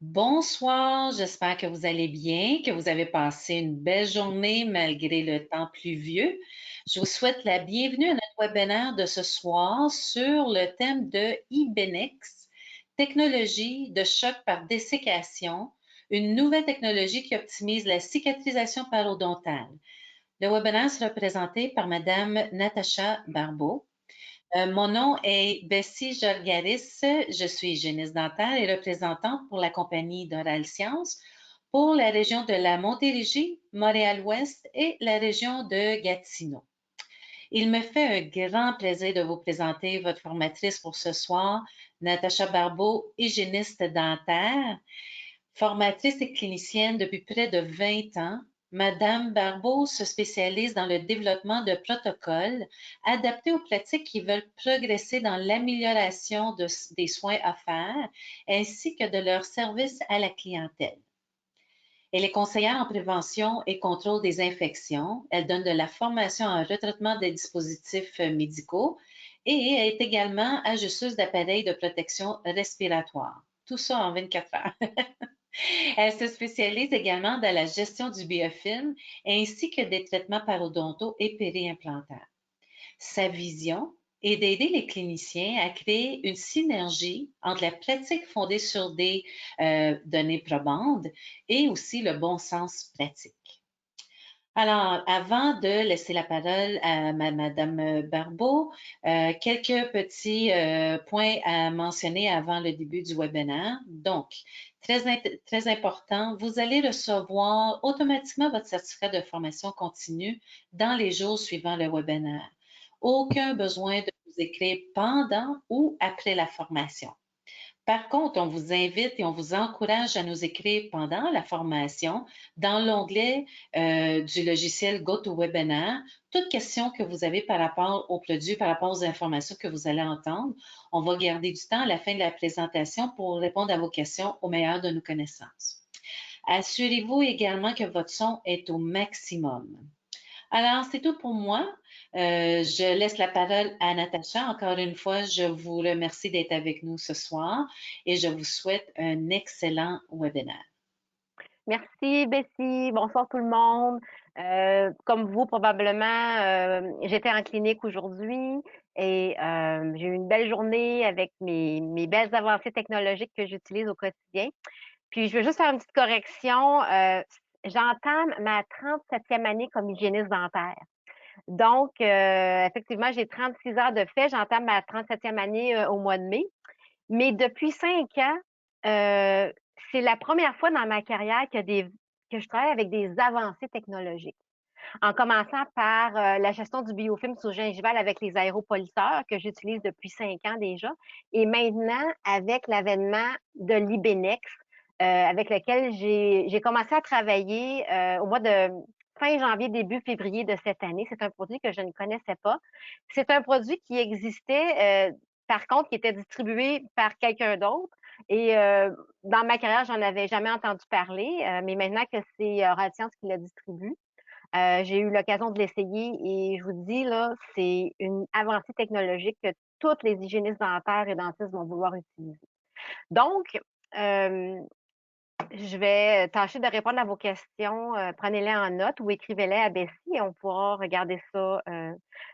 Bonsoir, j'espère que vous allez bien, que vous avez passé une belle journée malgré le temps pluvieux. Je vous souhaite la bienvenue à notre webinaire de ce soir sur le thème de Ibenex, technologie de choc par dessiccation, une nouvelle technologie qui optimise la cicatrisation parodontale. Le webinaire sera présenté par Madame Natacha Barbeau. Mon nom est Bessie Jorgaris. Je suis hygiéniste dentaire et représentante pour la compagnie Doral Science pour la région de la Montérégie, Montréal-Ouest et la région de Gatineau. Il me fait un grand plaisir de vous présenter votre formatrice pour ce soir, Natacha Barbeau, hygiéniste dentaire. Formatrice et clinicienne depuis près de 20 ans, Madame Barbeau se spécialise dans le développement de protocoles adaptés aux pratiques qui veulent progresser dans l'amélioration des soins offerts ainsi que de leur service à la clientèle. Elle est conseillère en prévention et contrôle des infections. Elle donne de la formation en retraitement des dispositifs médicaux et est également ajusteuse d'appareils de protection respiratoire. Tout ça en 24 heures. Elle se spécialise également dans la gestion du biofilm ainsi que des traitements parodontaux et périimplantaires. Sa vision est d'aider les cliniciens à créer une synergie entre la pratique fondée sur des données probantes et aussi le bon sens pratique. Alors, avant de laisser la parole à Madame Barbeau, quelques petits points à mentionner avant le début du webinaire. Donc, très important, vous allez recevoir automatiquement votre certificat de formation continue dans les jours suivant le webinaire. Aucun besoin de vous écrire pendant ou après la formation. Par contre, on vous invite et on vous encourage à nous écrire pendant la formation dans l'onglet du logiciel GoToWebinar. Toute question que vous avez par rapport au produit, par rapport aux informations que vous allez entendre, on va garder du temps à la fin de la présentation pour répondre à vos questions au meilleur de nos connaissances. Assurez-vous également que votre son est au maximum. Alors, c'est tout pour moi. Je laisse la parole à Natacha. Encore une fois, je vous remercie d'être avec nous ce soir et je vous souhaite un excellent webinaire. Merci, Bessie. Bonsoir tout le monde. Comme vous, probablement, j'étais en clinique aujourd'hui et j'ai eu une belle journée avec mes belles avancées technologiques que j'utilise au quotidien. Puis, je veux juste faire une petite correction. J'entame ma 37e année comme hygiéniste dentaire. Donc, effectivement, j'ai 36 heures de fait. J'entame ma 37e année au mois de mai. Mais depuis 5 ans, euh, c'est la première fois dans ma carrière que je travaille avec des avancées technologiques. En commençant par la gestion du biofilm sous-gingival avec les aéropolisseurs que j'utilise depuis 5 ans déjà, et maintenant avec l'avènement de l'Ibenex, avec lequel j'ai commencé à travailler au mois de fin janvier, début février de cette année. C'est un produit que je ne connaissais pas. C'est un produit qui existait, par contre, qui était distribué par quelqu'un d'autre. Et dans ma carrière, j'en avais jamais entendu parler, mais maintenant que c'est Radiance qui le distribue, j'ai eu l'occasion de l'essayer et je vous dis, là, c'est une avancée technologique que toutes les hygiénistes dentaires et dentistes vont vouloir utiliser. Donc, euh, je vais tâcher de répondre à vos questions. Prenez-les en note ou écrivez-les à Bessie et on pourra regarder ça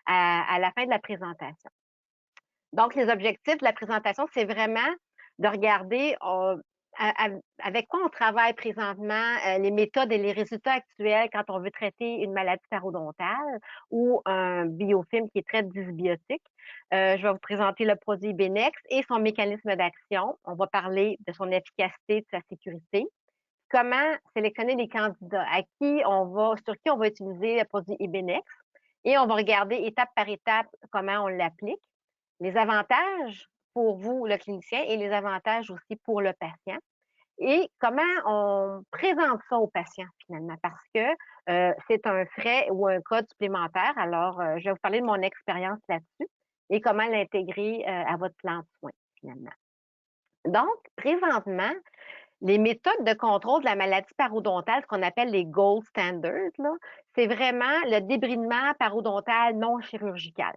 à la fin de la présentation. Donc, les objectifs de la présentation, c'est vraiment de regarder avec quoi on travaille présentement, les méthodes et les résultats actuels quand on veut traiter une maladie parodontale ou un biofilm qui est très dysbiotique. Je vais vous présenter le produit Benex et son mécanisme d'action. On va parler de son efficacité, de sa sécurité. Comment sélectionner les candidats sur qui on va utiliser le produit Ibenex. Et on va regarder étape par étape comment on l'applique, les avantages pour vous, le clinicien, et les avantages aussi pour le patient. Et comment on présente ça au patient finalement, parce que c'est un frais ou un code supplémentaire. Alors, je vais vous parler de mon expérience là-dessus et comment l'intégrer à votre plan de soins finalement. Donc, présentement, les méthodes de contrôle de la maladie parodontale, ce qu'on appelle les gold standards, là, c'est vraiment le débridement parodontal non chirurgical.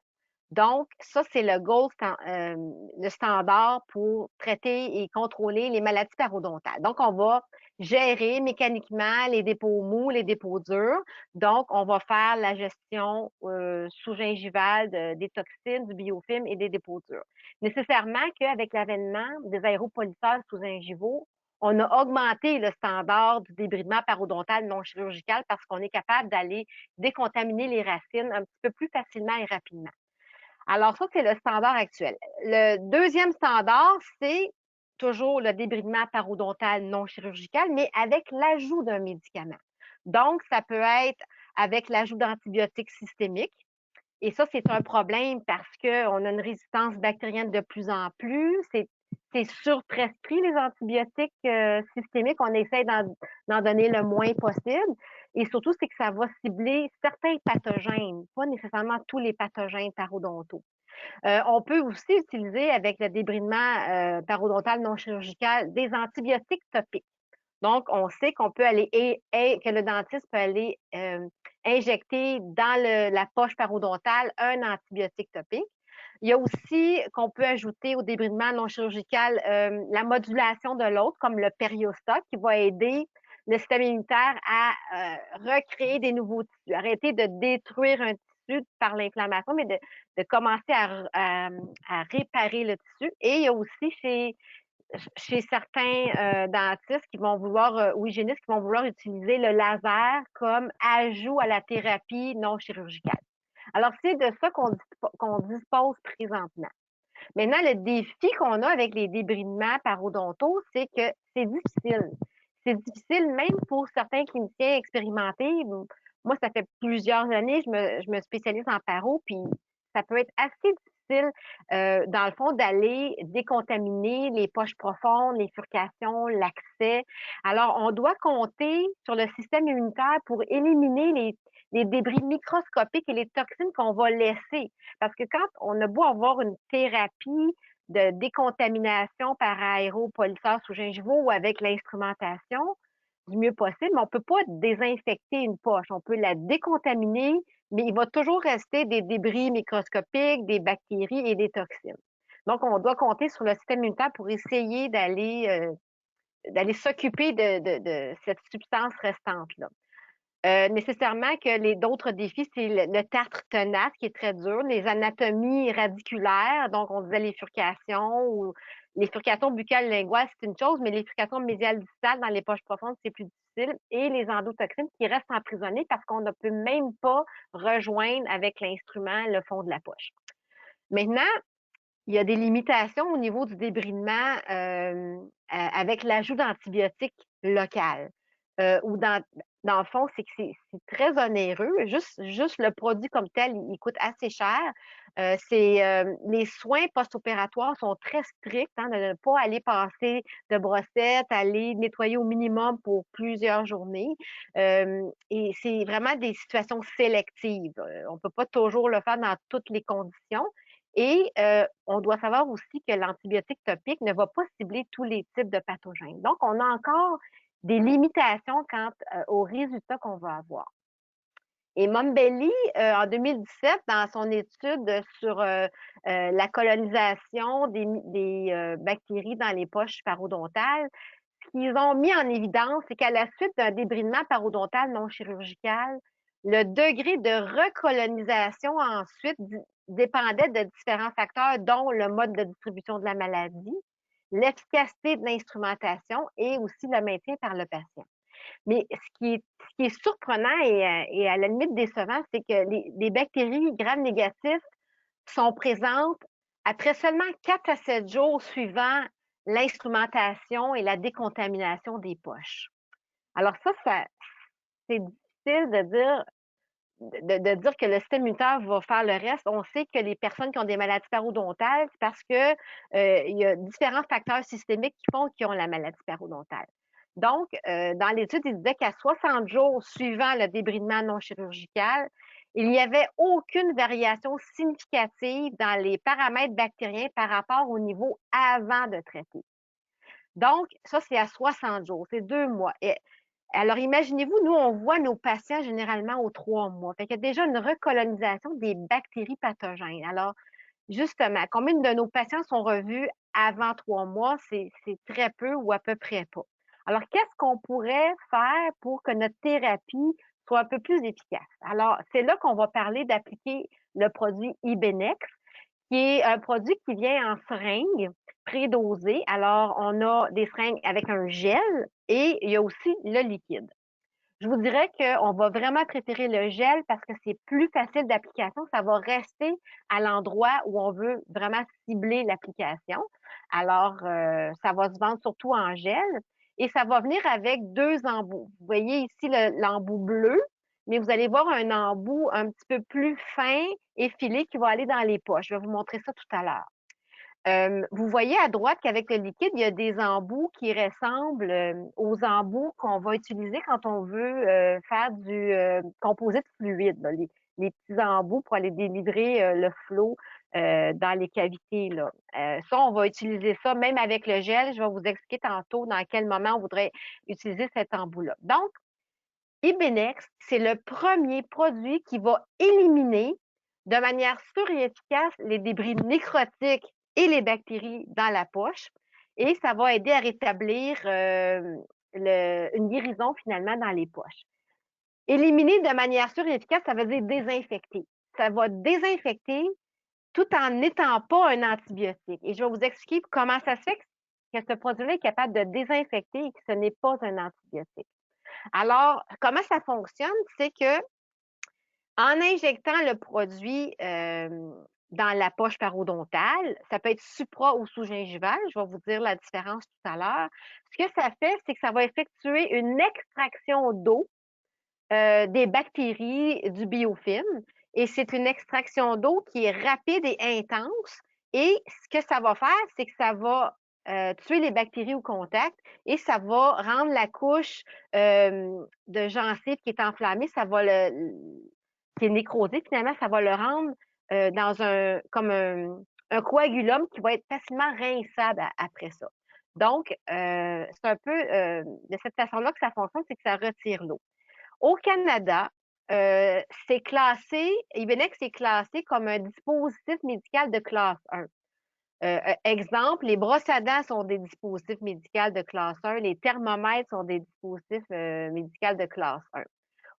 Donc, ça, c'est le standard pour traiter et contrôler les maladies parodontales. Donc, on va gérer mécaniquement les dépôts mous, les dépôts durs. Donc, on va faire la gestion sous-gingivale des toxines, du biofilm et des dépôts durs. Nécessairement qu'avec l'avènement des aéropolisseurs sous-gingivaux, on a augmenté le standard du débridement parodontal non chirurgical parce qu'on est capable d'aller décontaminer les racines un petit peu plus facilement et rapidement. Alors, ça, c'est le standard actuel. Le deuxième standard, c'est toujours le débridement parodontal non chirurgical, mais avec l'ajout d'un médicament. Donc, ça peut être avec l'ajout d'antibiotiques systémiques. Et ça, c'est un problème parce qu'on a une résistance bactérienne de plus en plus. C'est surprescrit, les antibiotiques systémiques. On essaie d'en donner le moins possible. Et surtout, c'est que ça va cibler certains pathogènes, pas nécessairement tous les pathogènes parodontaux. On peut aussi utiliser avec le débridement parodontal non chirurgical des antibiotiques topiques. Donc, on sait qu'on peut aller que le dentiste peut aller injecter dans la poche parodontale un antibiotique topique. Il y a aussi qu'on peut ajouter au débridement non chirurgical la modulation de l'autre, comme le périostat, qui va aider le système immunitaire à recréer des nouveaux tissus, arrêter de détruire un tissu par l'inflammation, mais de commencer à réparer le tissu. Et il y a aussi chez certains dentistes qui vont vouloir, ou hygiénistes qui vont vouloir utiliser le laser comme ajout à la thérapie non chirurgicale. Alors, c'est de ça qu'on dispose présentement. Maintenant, le défi qu'on a avec les débridements parodontaux, c'est que c'est difficile. C'est difficile même pour certains cliniciens expérimentés. Moi, ça fait plusieurs années, je me spécialise en paro, puis ça peut être assez difficile, dans le fond, d'aller décontaminer les poches profondes, les furcations, l'accès. Alors, on doit compter sur le système immunitaire pour éliminer les débris microscopiques et les toxines qu'on va laisser. Parce que quand on a beau avoir une thérapie de décontamination par aéropolisseur sous-gingivaux ou avec l'instrumentation du mieux possible, mais on ne peut pas désinfecter une poche. On peut la décontaminer, mais il va toujours rester des débris microscopiques, des bactéries et des toxines. Donc, on doit compter sur le système immunitaire pour essayer d'aller s'occuper de cette substance restante-là. Nécessairement que les d'autres défis, c'est le tartre tenace qui est très dur, les anatomies radiculaires, donc on disait les furcations ou les furcations buccales linguales, c'est une chose, mais les furcations médiales distales dans les poches profondes, c'est plus difficile, et les endotoxines qui restent emprisonnées parce qu'on ne peut même pas rejoindre avec l'instrument le fond de la poche. Maintenant, il y a des limitations au niveau du débridement avec l'ajout d'antibiotiques locales. Ou dans le fond, c'est que c'est très onéreux. Juste le produit comme tel, il coûte assez cher. Les soins post-opératoires sont très stricts, hein, de ne pas aller passer de brossette, aller nettoyer au minimum pour plusieurs journées. Et c'est vraiment des situations sélectives. On ne peut pas toujours le faire dans toutes les conditions. Et on doit savoir aussi que l'antibiotique topique ne va pas cibler tous les types de pathogènes. Donc, on a encore des limitations quant aux résultats qu'on va avoir. Et Mombelli, en 2017, dans son étude sur la colonisation des bactéries dans les poches parodontales, ce qu'ils ont mis en évidence, c'est qu'à la suite d'un débridement parodontal non chirurgical, le degré de recolonisation ensuite dépendait de différents facteurs, dont le mode de distribution de la maladie, l'efficacité de l'instrumentation et aussi le maintien par le patient. Mais ce qui est surprenant et à la limite décevant, c'est que les bactéries gram-négatives sont présentes après seulement 4 à 7 jours suivant l'instrumentation et la décontamination des poches. Alors ça c'est difficile de dire que le système immunitaire va faire le reste. On sait que les personnes qui ont des maladies parodontales, c'est parce que il y a différents facteurs systémiques qui font qu'ils ont la maladie parodontale. Donc, dans l'étude, il disait qu'à 60 jours suivant le débridement non chirurgical, il n'y avait aucune variation significative dans les paramètres bactériens par rapport au niveau avant de traiter. Donc, ça, c'est à 60 jours, c'est 2 mois. Et Alors, imaginez-vous, nous, on voit nos patients généralement aux 3 mois. Fait qu'il y a déjà une recolonisation des bactéries pathogènes. Alors, justement, combien de nos patients sont revus avant 3 mois? C'est très peu ou à peu près pas. Alors, qu'est-ce qu'on pourrait faire pour que notre thérapie soit un peu plus efficace? Alors, c'est là qu'on va parler d'appliquer le produit Ibenex, qui est un produit qui vient en seringue prédosée. Alors, on a des seringues avec un gel et il y a aussi le liquide. Je vous dirais qu'on va vraiment préférer le gel parce que c'est plus facile d'application. Ça va rester à l'endroit où on veut vraiment cibler l'application. Alors, ça va se vendre surtout en gel et ça va venir avec 2 embouts. Vous voyez ici l'embout bleu, mais vous allez voir un embout un petit peu plus fin et filé qui va aller dans les poches. Je vais vous montrer ça tout à l'heure. Vous voyez à droite qu'avec le liquide, il y a des embouts qui ressemblent aux embouts qu'on va utiliser quand on veut faire du composite fluide, là, les petits embouts pour aller délivrer le flot dans les cavités, là. Ça, on va utiliser ça même avec le gel. Je vais vous expliquer tantôt dans quel moment on voudrait utiliser cet embout-là. Donc, Ibenex, c'est le premier produit qui va éliminer de manière sûre et efficace les débris nécrotiques et les bactéries dans la poche. Et ça va aider à rétablir une guérison finalement dans les poches. Éliminer de manière sûre et efficace, ça veut dire désinfecter. Ça va désinfecter tout en n'étant pas un antibiotique. Et je vais vous expliquer comment ça se fait que ce produit-là est capable de désinfecter et que ce n'est pas un antibiotique. Alors, comment ça fonctionne? C'est que en injectant le produit dans la poche parodontale, ça peut être supra ou sous-gingival, je vais vous dire la différence tout à l'heure. Ce que ça fait, c'est que ça va effectuer une extraction d'eau des bactéries du biofilm. Et c'est une extraction d'eau qui est rapide et intense. Et ce que ça va faire, c'est que ça va tuer les bactéries au contact et ça va rendre la couche de gencive qui est enflammée, qui est nécrosée, finalement, ça va le rendre dans comme un coagulum qui va être facilement rinçable après ça. Donc, c'est un peu de cette façon-là que ça fonctionne, c'est que ça retire l'eau. Au Canada, c'est classé, Ibenex est classé comme un dispositif médical de classe 1. Exemple, les brosses à dents sont des dispositifs médicaux de classe 1, les thermomètres sont des dispositifs médicaux de classe 1.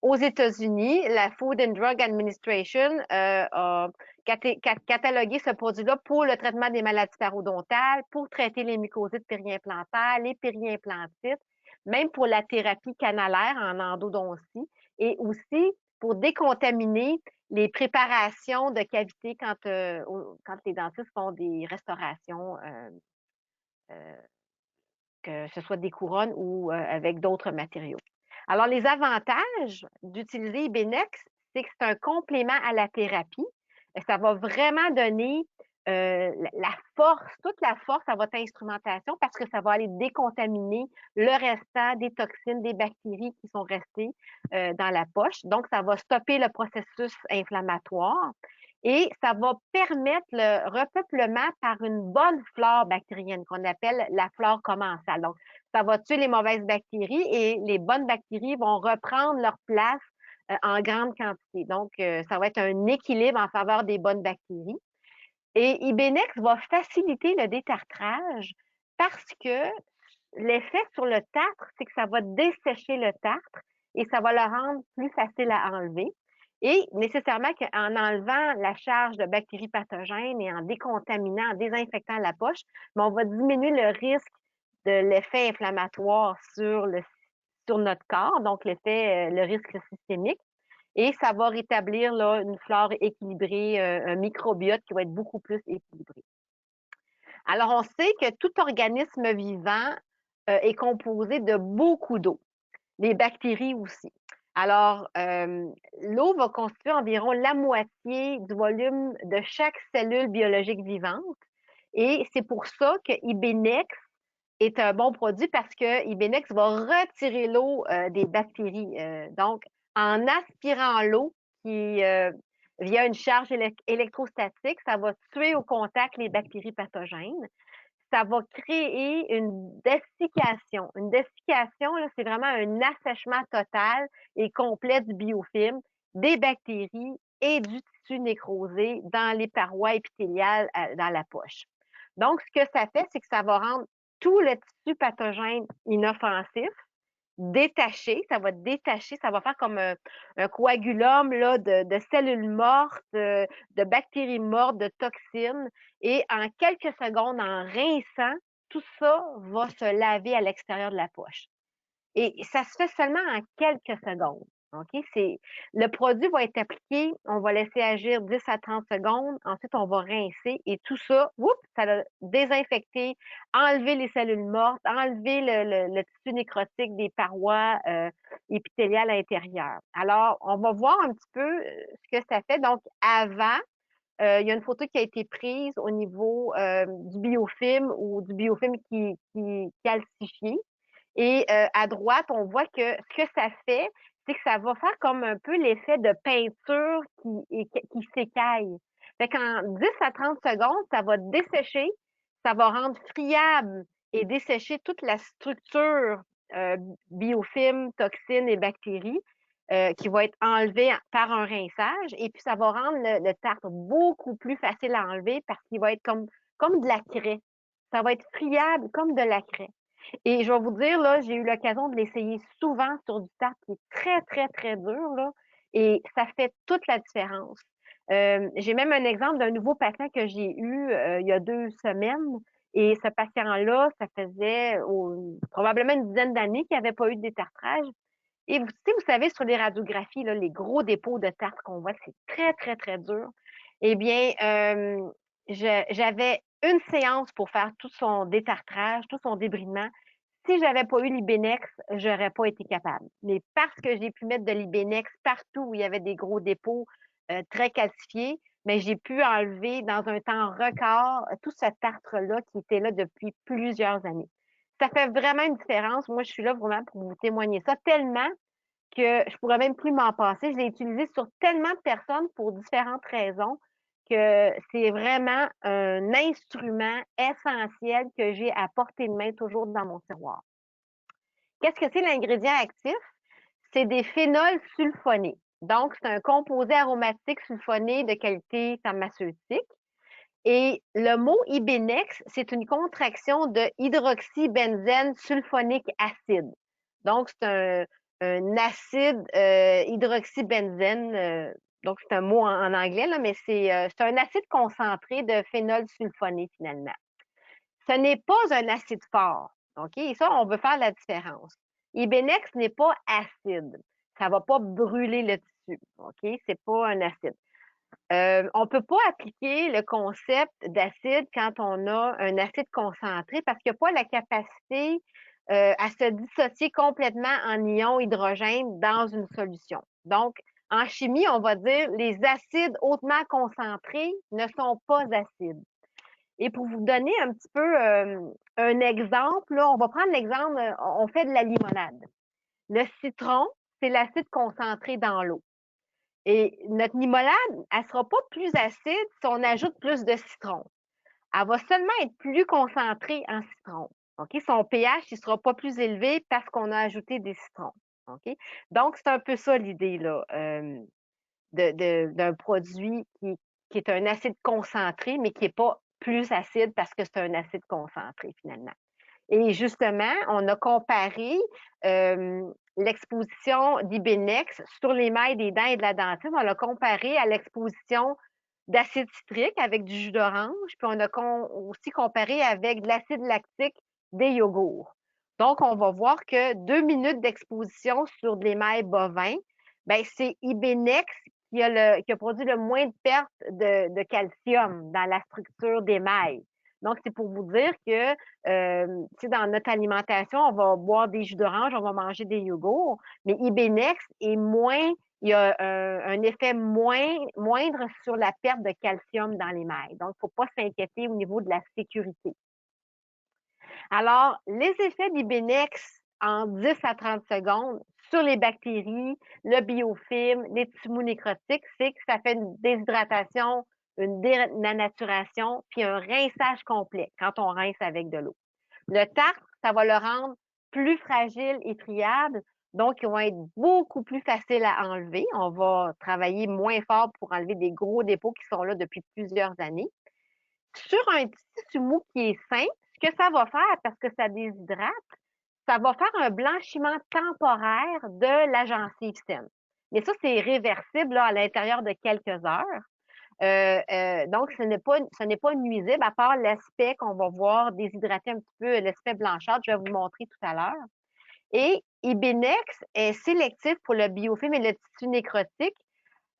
Aux États-Unis, la Food and Drug Administration a catalogué ce produit-là pour le traitement des maladies parodontales, pour traiter les mucosites périimplantaires, les périimplantites, même pour la thérapie canalaire en endodontie et aussi pour décontaminer les préparations de cavités quand les dentistes font des restaurations, euh, que ce soit des couronnes ou avec d'autres matériaux. Alors, les avantages d'utiliser Ibenex, c'est que c'est un complément à la thérapie. Ça va vraiment donner la force, toute la force à votre instrumentation parce que ça va aller décontaminer le restant des toxines, des bactéries qui sont restées dans la poche. Donc, ça va stopper le processus inflammatoire et ça va permettre le repeuplement par une bonne flore bactérienne qu'on appelle la flore commensale. Donc, ça va tuer les mauvaises bactéries et les bonnes bactéries vont reprendre leur place en grande quantité. Donc, ça va être un équilibre en faveur des bonnes bactéries. Et Ibenex va faciliter le détartrage parce que l'effet sur le tartre, c'est que ça va dessécher le tartre et ça va le rendre plus facile à enlever. Et nécessairement qu'en enlevant la charge de bactéries pathogènes et en décontaminant, en désinfectant la poche, on va diminuer le risque de l'effet inflammatoire sur notre corps, donc le risque systémique. Et ça va rétablir là, une flore équilibrée, un microbiote qui va être beaucoup plus équilibré. Alors, on sait que tout organisme vivant est composé de beaucoup d'eau, les bactéries aussi. Alors, l'eau va constituer environ la moitié du volume de chaque cellule biologique vivante. Et c'est pour ça que Ibenex est un bon produit parce que Ibenex va retirer l'eau des bactéries. Donc, en aspirant l'eau qui via une charge électrostatique, ça va tuer au contact les bactéries pathogènes. ça va créer une dessiccation. Une dessiccation, là, c'est vraiment un assèchement total et complet du biofilm, des bactéries et du tissu nécrosé dans les parois épithéliales dans la poche. Donc, ce que ça fait, c'est que ça va rendre tout le tissu pathogène inoffensif, détaché, ça va détacher, ça va faire comme un coagulum là, de cellules mortes, de bactéries mortes, de toxines. Et en quelques secondes, en rinçant, tout ça va se laver à l'extérieur de la poche. Et ça se fait seulement en quelques secondes. OK? Le produit va être appliqué, on va laisser agir 10 à 30 secondes, ensuite on va rincer et tout ça, ça va désinfecter, enlever les cellules mortes, enlever le tissu nécrotique des parois épithéliales intérieures. Alors, on va voir un petit peu ce que ça fait. Donc, avant, il y a une photo qui a été prise au niveau du biofilm ou du biofilm qui calcifie. Et à droite, on voit que ce que ça fait, c'est que ça va faire comme un peu l'effet de peinture qui s'écaille. Fait qu'en 10 à 30 secondes, ça va dessécher, ça va rendre friable et dessécher toute la structure euh, biofilm, toxines et bactéries qui va être enlevée par un rinçage. Et puis, ça va rendre le tartre beaucoup plus facile à enlever parce qu'il va être comme de la craie. Ça va être friable comme de la craie. Et je vais vous dire, là, j'ai eu l'occasion de l'essayer souvent sur du tartre qui est très, très, très dur, là, et ça fait toute la différence. J'ai même un exemple d'un nouveau patient que j'ai eu il y a 2 semaines. Et ce patient-là, ça faisait probablement une dizaine d'années qu'il n'avait pas eu de détartrage. Et vous, tu sais, vous savez, sur les radiographies, là, les gros dépôts de tartre qu'on voit, c'est très, très, très dur. Eh bien, j'avais une séance pour faire tout son détartrage, tout son débridement. Si j'avais pas eu l'Ibenex, j'aurais pas été capable. Mais parce que j'ai pu mettre de l'Ibenex partout où il y avait des gros dépôts très calcifiés, mais j'ai pu enlever dans un temps record tout ce tartre-là qui était là depuis plusieurs années. Ça fait vraiment une différence. Moi, je suis là vraiment pour vous témoigner ça tellement que je pourrais même plus m'en passer. Je l'ai utilisé sur tellement de personnes pour différentes raisons que c'est vraiment un instrument essentiel que j'ai à portée de main toujours dans mon tiroir. Qu'est-ce que c'est l'ingrédient actif? C'est des phénols sulfonés. Donc, c'est un composé aromatique sulfoné de qualité pharmaceutique. Et le mot Ibenex, c'est une contraction de hydroxybenzène sulfonique acide. Donc, c'est un acide hydroxybenzène. Donc, c'est un mot en anglais, là, mais c'est un acide concentré de phénol sulfoné, finalement. Ce n'est pas un acide fort. OK? Et ça, on veut faire la différence. Ibenex n'est pas acide. Ça ne va pas brûler le tissu. OK? C'est pas un acide. On ne peut pas appliquer le concept d'acide quand on a un acide concentré parce qu'il n'y a pas la capacité à se dissocier complètement en ion hydrogène dans une solution. Donc, en chimie, on va dire les acides hautement concentrés ne sont pas acides. Et pour vous donner un petit peu un exemple, là, on va prendre l'exemple, on fait de la limonade. Le citron, c'est l'acide concentré dans l'eau. Et notre limonade, elle ne sera pas plus acide si on ajoute plus de citron. Elle va seulement être plus concentrée en citron. OK? Son pH ne sera pas plus élevé parce qu'on a ajouté des citrons. OK? Donc, c'est un peu ça l'idée là, d'un produit qui est un acide concentré, mais qui n'est pas plus acide parce que c'est un acide concentré finalement. Et justement, on a comparé l'exposition d'Ibenex sur l'émail des dents et de la dentine. On l'a comparé à l'exposition d'acide citrique avec du jus d'orange, puis on a aussi comparé avec de l'acide lactique des yogourts. Donc, on va voir que 2 minutes d'exposition sur de l'émail bovin, ben, c'est Ibenex qui a produit le moins de pertes de calcium dans la structure d'émail. Donc, c'est pour vous dire que dans notre alimentation, on va boire des jus d'orange, on va manger des yogourts, mais Ibenex est moins, il y a un effet moindre sur la perte de calcium dans l'émail. Donc, il ne faut pas s'inquiéter au niveau de la sécurité. Alors, les effets d'Ibenex en 10 à 30 secondes sur les bactéries, le biofilm, les tissus nécrotiques, c'est que ça fait une déshydratation une dénaturation, puis un rinçage complet quand on rince avec de l'eau. Le tartre, ça va le rendre plus fragile et friable, donc ils vont être beaucoup plus faciles à enlever. On va travailler moins fort pour enlever des gros dépôts qui sont là depuis plusieurs années. Sur un tissu mou qui est sain, ce que ça va faire, parce que ça déshydrate, ça va faire un blanchiment temporaire de la gencive saine. Mais ça, c'est réversible là, à l'intérieur de quelques heures. Donc, ce n'est pas nuisible, à part l'aspect qu'on va voir déshydrater un petit peu, l'aspect blanchâtre, je vais vous montrer tout à l'heure. Et Ibenex est sélectif pour le biofilm et le tissu nécrotique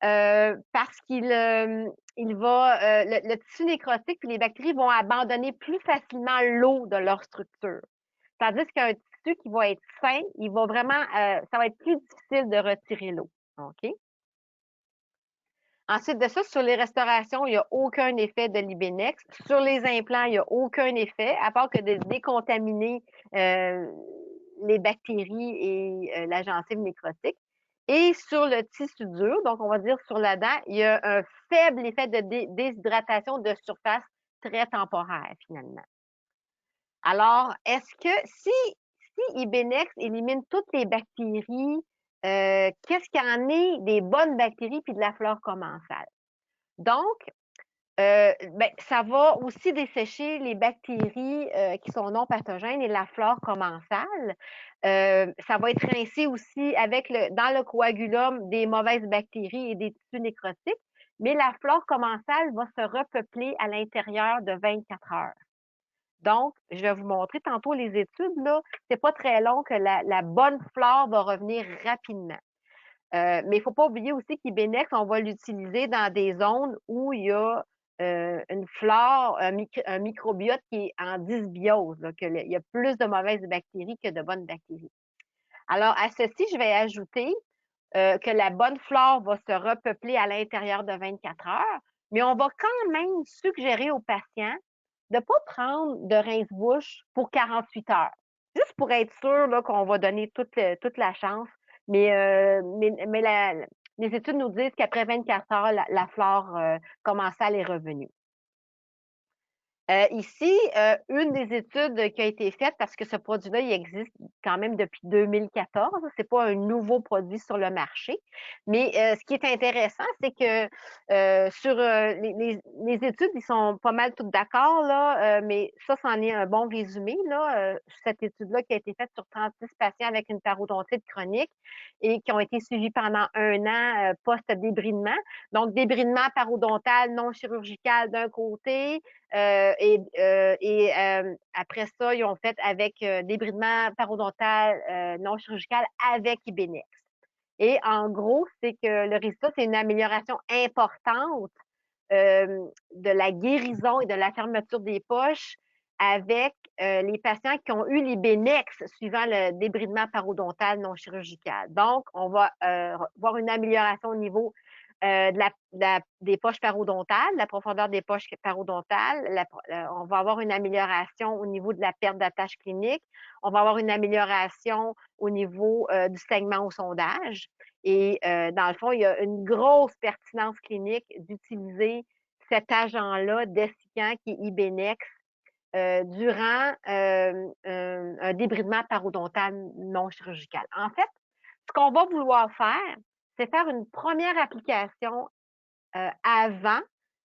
parce il va, le tissu nécrotique et les bactéries vont abandonner plus facilement l'eau de leur structure. Tandis qu'un tissu qui va être sain, il va vraiment, ça va être plus difficile de retirer l'eau. OK? Ensuite de ça, sur les restaurations, il n'y a aucun effet de l'Ibenex. Sur les implants, il n'y a aucun effet, à part que de décontaminer euh, les bactéries et la gencive nécrotique. Et sur le tissu dur, donc on va dire sur la dent, il y a un faible effet de déshydratation de surface très temporaire, finalement. Alors, est-ce que si Ibenex élimine toutes les bactéries, qu'est-ce qu'il y en est des bonnes bactéries puis de la flore commensale? Donc, ben, ça va aussi dessécher les bactéries qui sont non pathogènes et la flore commensale. Ça va être rincé aussi dans le coagulum des mauvaises bactéries et des tissus nécrotiques, mais la flore commensale va se repeupler à l'intérieur de 24 heures. Donc, je vais vous montrer tantôt les études, là. C'est pas très long que la bonne flore va revenir rapidement. Mais il ne faut pas oublier aussi qu'Ibenex, on va l'utiliser dans des zones où il y a une flore, un microbiote qui est en dysbiose, là, il y a plus de mauvaises bactéries que de bonnes bactéries. Alors, à ceci, je vais ajouter que la bonne flore va se repeupler à l'intérieur de 24 heures, mais on va quand même suggérer aux patients de ne pas prendre de rince-bouche pour 48 heures, juste pour être sûr là, qu'on va donner toute la chance. Mais les études nous disent qu'après 24 heures, la flore commensale est revenue. Ici, une des études qui a été faite, parce que ce produit-là, il existe quand même depuis 2014, c'est pas un nouveau produit sur le marché, mais ce qui est intéressant, c'est que sur les études, ils sont pas mal toutes d'accord, là, mais ça, c'en est un bon résumé, là, cette étude-là qui a été faite sur 36 patients avec une parodontite chronique et qui ont été suivis pendant 1 an post-débridement. Donc, débridement parodontal non chirurgical d'un côté, après ça, ils ont fait avec débridement parodontal non chirurgical avec Ibenex. Et en gros, c'est que le résultat, c'est une amélioration importante de la guérison et de la fermeture des poches avec les patients qui ont eu l'Ibenex suivant le débridement parodontal non chirurgical. Donc, on va voir une amélioration au niveau des poches parodontales, la profondeur des poches parodontales. On va avoir une amélioration au niveau de la perte d'attache clinique. On va avoir une amélioration au niveau du saignement au sondage. Et dans le fond, il y a une grosse pertinence clinique d'utiliser cet agent-là dessicant qui est Ibenex durant un débridement parodontal non chirurgical. En fait, ce qu'on va vouloir faire, c'est faire une première application avant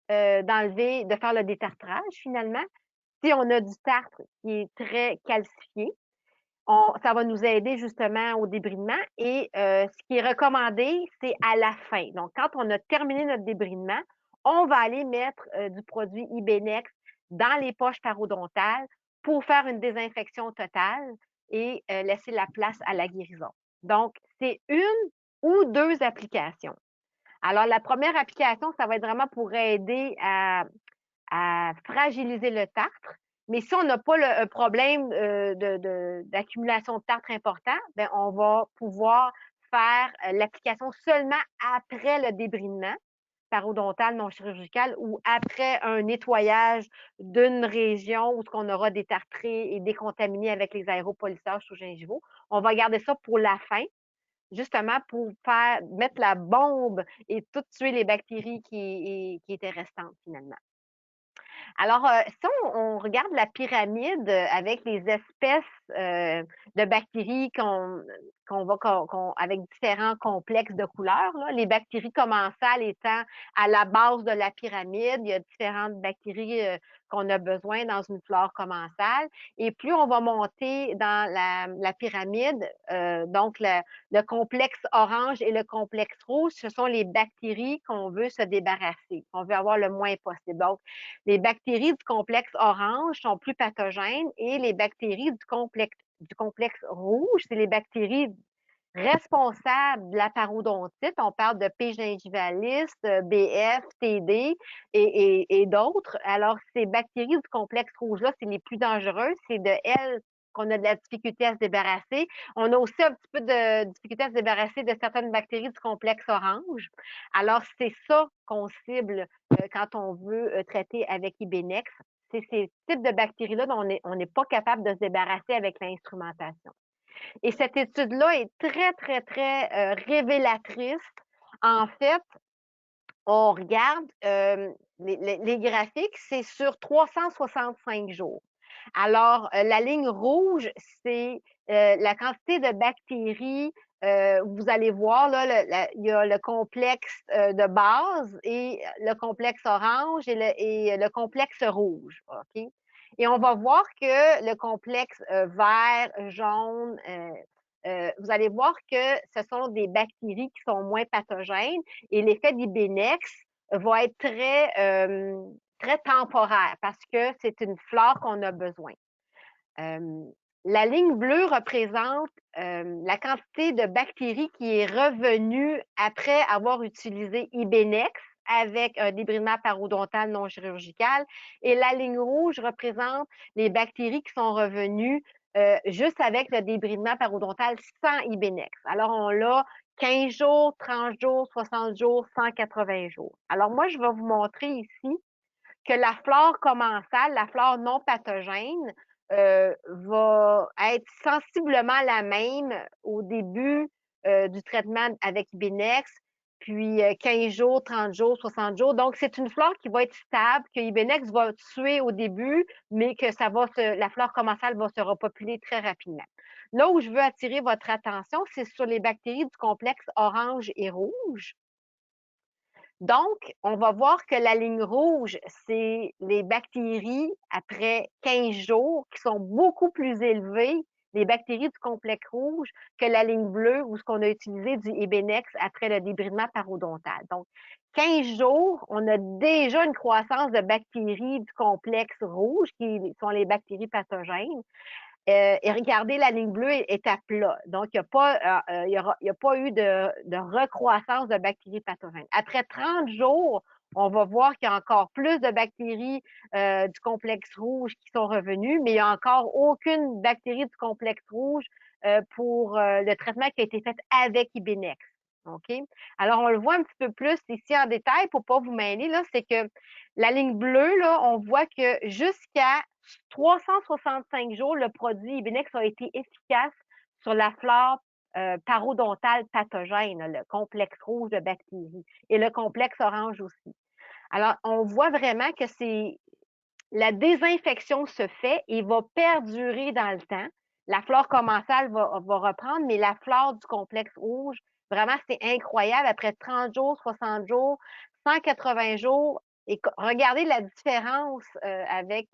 de faire le détartrage finalement. Si on a du tartre qui est très calcifié, ça va nous aider justement au débridement. Et ce qui est recommandé, c'est à la fin. Donc, quand on a terminé notre débridement, on va aller mettre du produit Ibenex dans les poches parodontales pour faire une désinfection totale et laisser la place à la guérison. Donc, c'est une ou deux applications. Alors, la première application, ça va être vraiment pour aider à fragiliser le tartre. Mais si on n'a pas un problème d'accumulation de tartre important, ben, on va pouvoir faire l'application seulement après le débridement parodontal non chirurgical ou après un nettoyage d'une région où on aura détartré et décontaminé avec les aéropolissages sous-gingivaux. On va garder ça pour la fin justement pour mettre la bombe et tout tuer les bactéries qui étaient restantes finalement. Alors, si on regarde la pyramide avec les espèces de bactéries avec différents complexes de couleurs, là, les bactéries commensales étant à la base de la pyramide, il y a différentes bactéries qu'on a besoin dans une flore commensale. Et plus on va monter dans la pyramide, donc le complexe orange et le complexe rouge, ce sont les bactéries qu'on veut se débarrasser, qu'on veut avoir le moins possible. Donc, les bactéries du complexe orange sont plus pathogènes et les bactéries du complexe rouge, c'est les bactéries responsables de la parodontite. On parle de P. gingivalis, BF, TD et d'autres. Alors, ces bactéries du complexe rouge-là, c'est les plus dangereuses. C'est de elles qu'on a de la difficulté à se débarrasser. On a aussi un petit peu de difficulté à se débarrasser de certaines bactéries du complexe orange. Alors, c'est ça qu'on cible quand on veut traiter avec Ibenex. C'est ces types de bactéries-là dont on n'est pas capable de se débarrasser avec l'instrumentation. Et cette étude-là est très, très, très révélatrice. En fait, on regarde les graphiques, c'est sur 365 jours. Alors, la ligne rouge, c'est la quantité de bactéries. Vous allez voir, là, il y a le complexe de base et le complexe orange et le complexe rouge. OK? Et on va voir que le complexe vert, jaune, vous allez voir que ce sont des bactéries qui sont moins pathogènes et l'effet d'Ibenex va être très temporaire parce que c'est une flore qu'on a besoin. Euh, la ligne bleue représente la quantité de bactéries qui est revenue après avoir utilisé Ibenex avec un débridement parodontal non chirurgical. Et la ligne rouge représente les bactéries qui sont revenues juste avec le débridement parodontal sans Ibenex. Alors, on l'a 15 jours, 30 jours, 60 jours, 180 jours. Alors, moi, je vais vous montrer ici que la flore commensale, la flore non pathogène, va être sensiblement la même au début du traitement avec Ibenex, puis 15 jours, 30 jours, 60 jours. Donc, c'est une flore qui va être stable, que Ibenex va tuer au début, mais que la flore commensale va se repopuler très rapidement. Là où je veux attirer votre attention, c'est sur les bactéries du complexe orange et rouge. Donc, on va voir que la ligne rouge, c'est les bactéries après 15 jours qui sont beaucoup plus élevées, les bactéries du complexe rouge, que la ligne bleue où ce qu'on a utilisé du Ibenex après le débridement parodontal. Donc, 15 jours, on a déjà une croissance de bactéries du complexe rouge qui sont les bactéries pathogènes. Et regardez, la ligne bleue est à plat. Donc, il n'y a pas eu de recroissance de bactéries pathogènes. Après 30 jours, on va voir qu'il y a encore plus de bactéries du complexe rouge qui sont revenues, mais il n'y a encore aucune bactérie du complexe rouge pour le traitement qui a été fait avec Ibenex. OK? Alors, on le voit un petit peu plus ici en détail pour ne pas vous mêler, là, c'est que la ligne bleue, là, on voit que jusqu'à 365 jours, le produit Ibenex a été efficace sur la flore parodontale pathogène, le complexe rouge de bactéries et le complexe orange aussi. Alors, on voit vraiment que la désinfection se fait et va perdurer dans le temps. La flore commensale va reprendre, mais la flore du complexe rouge, vraiment, c'est incroyable. Après 30 jours, 60 jours, 180 jours, et regardez la différence avec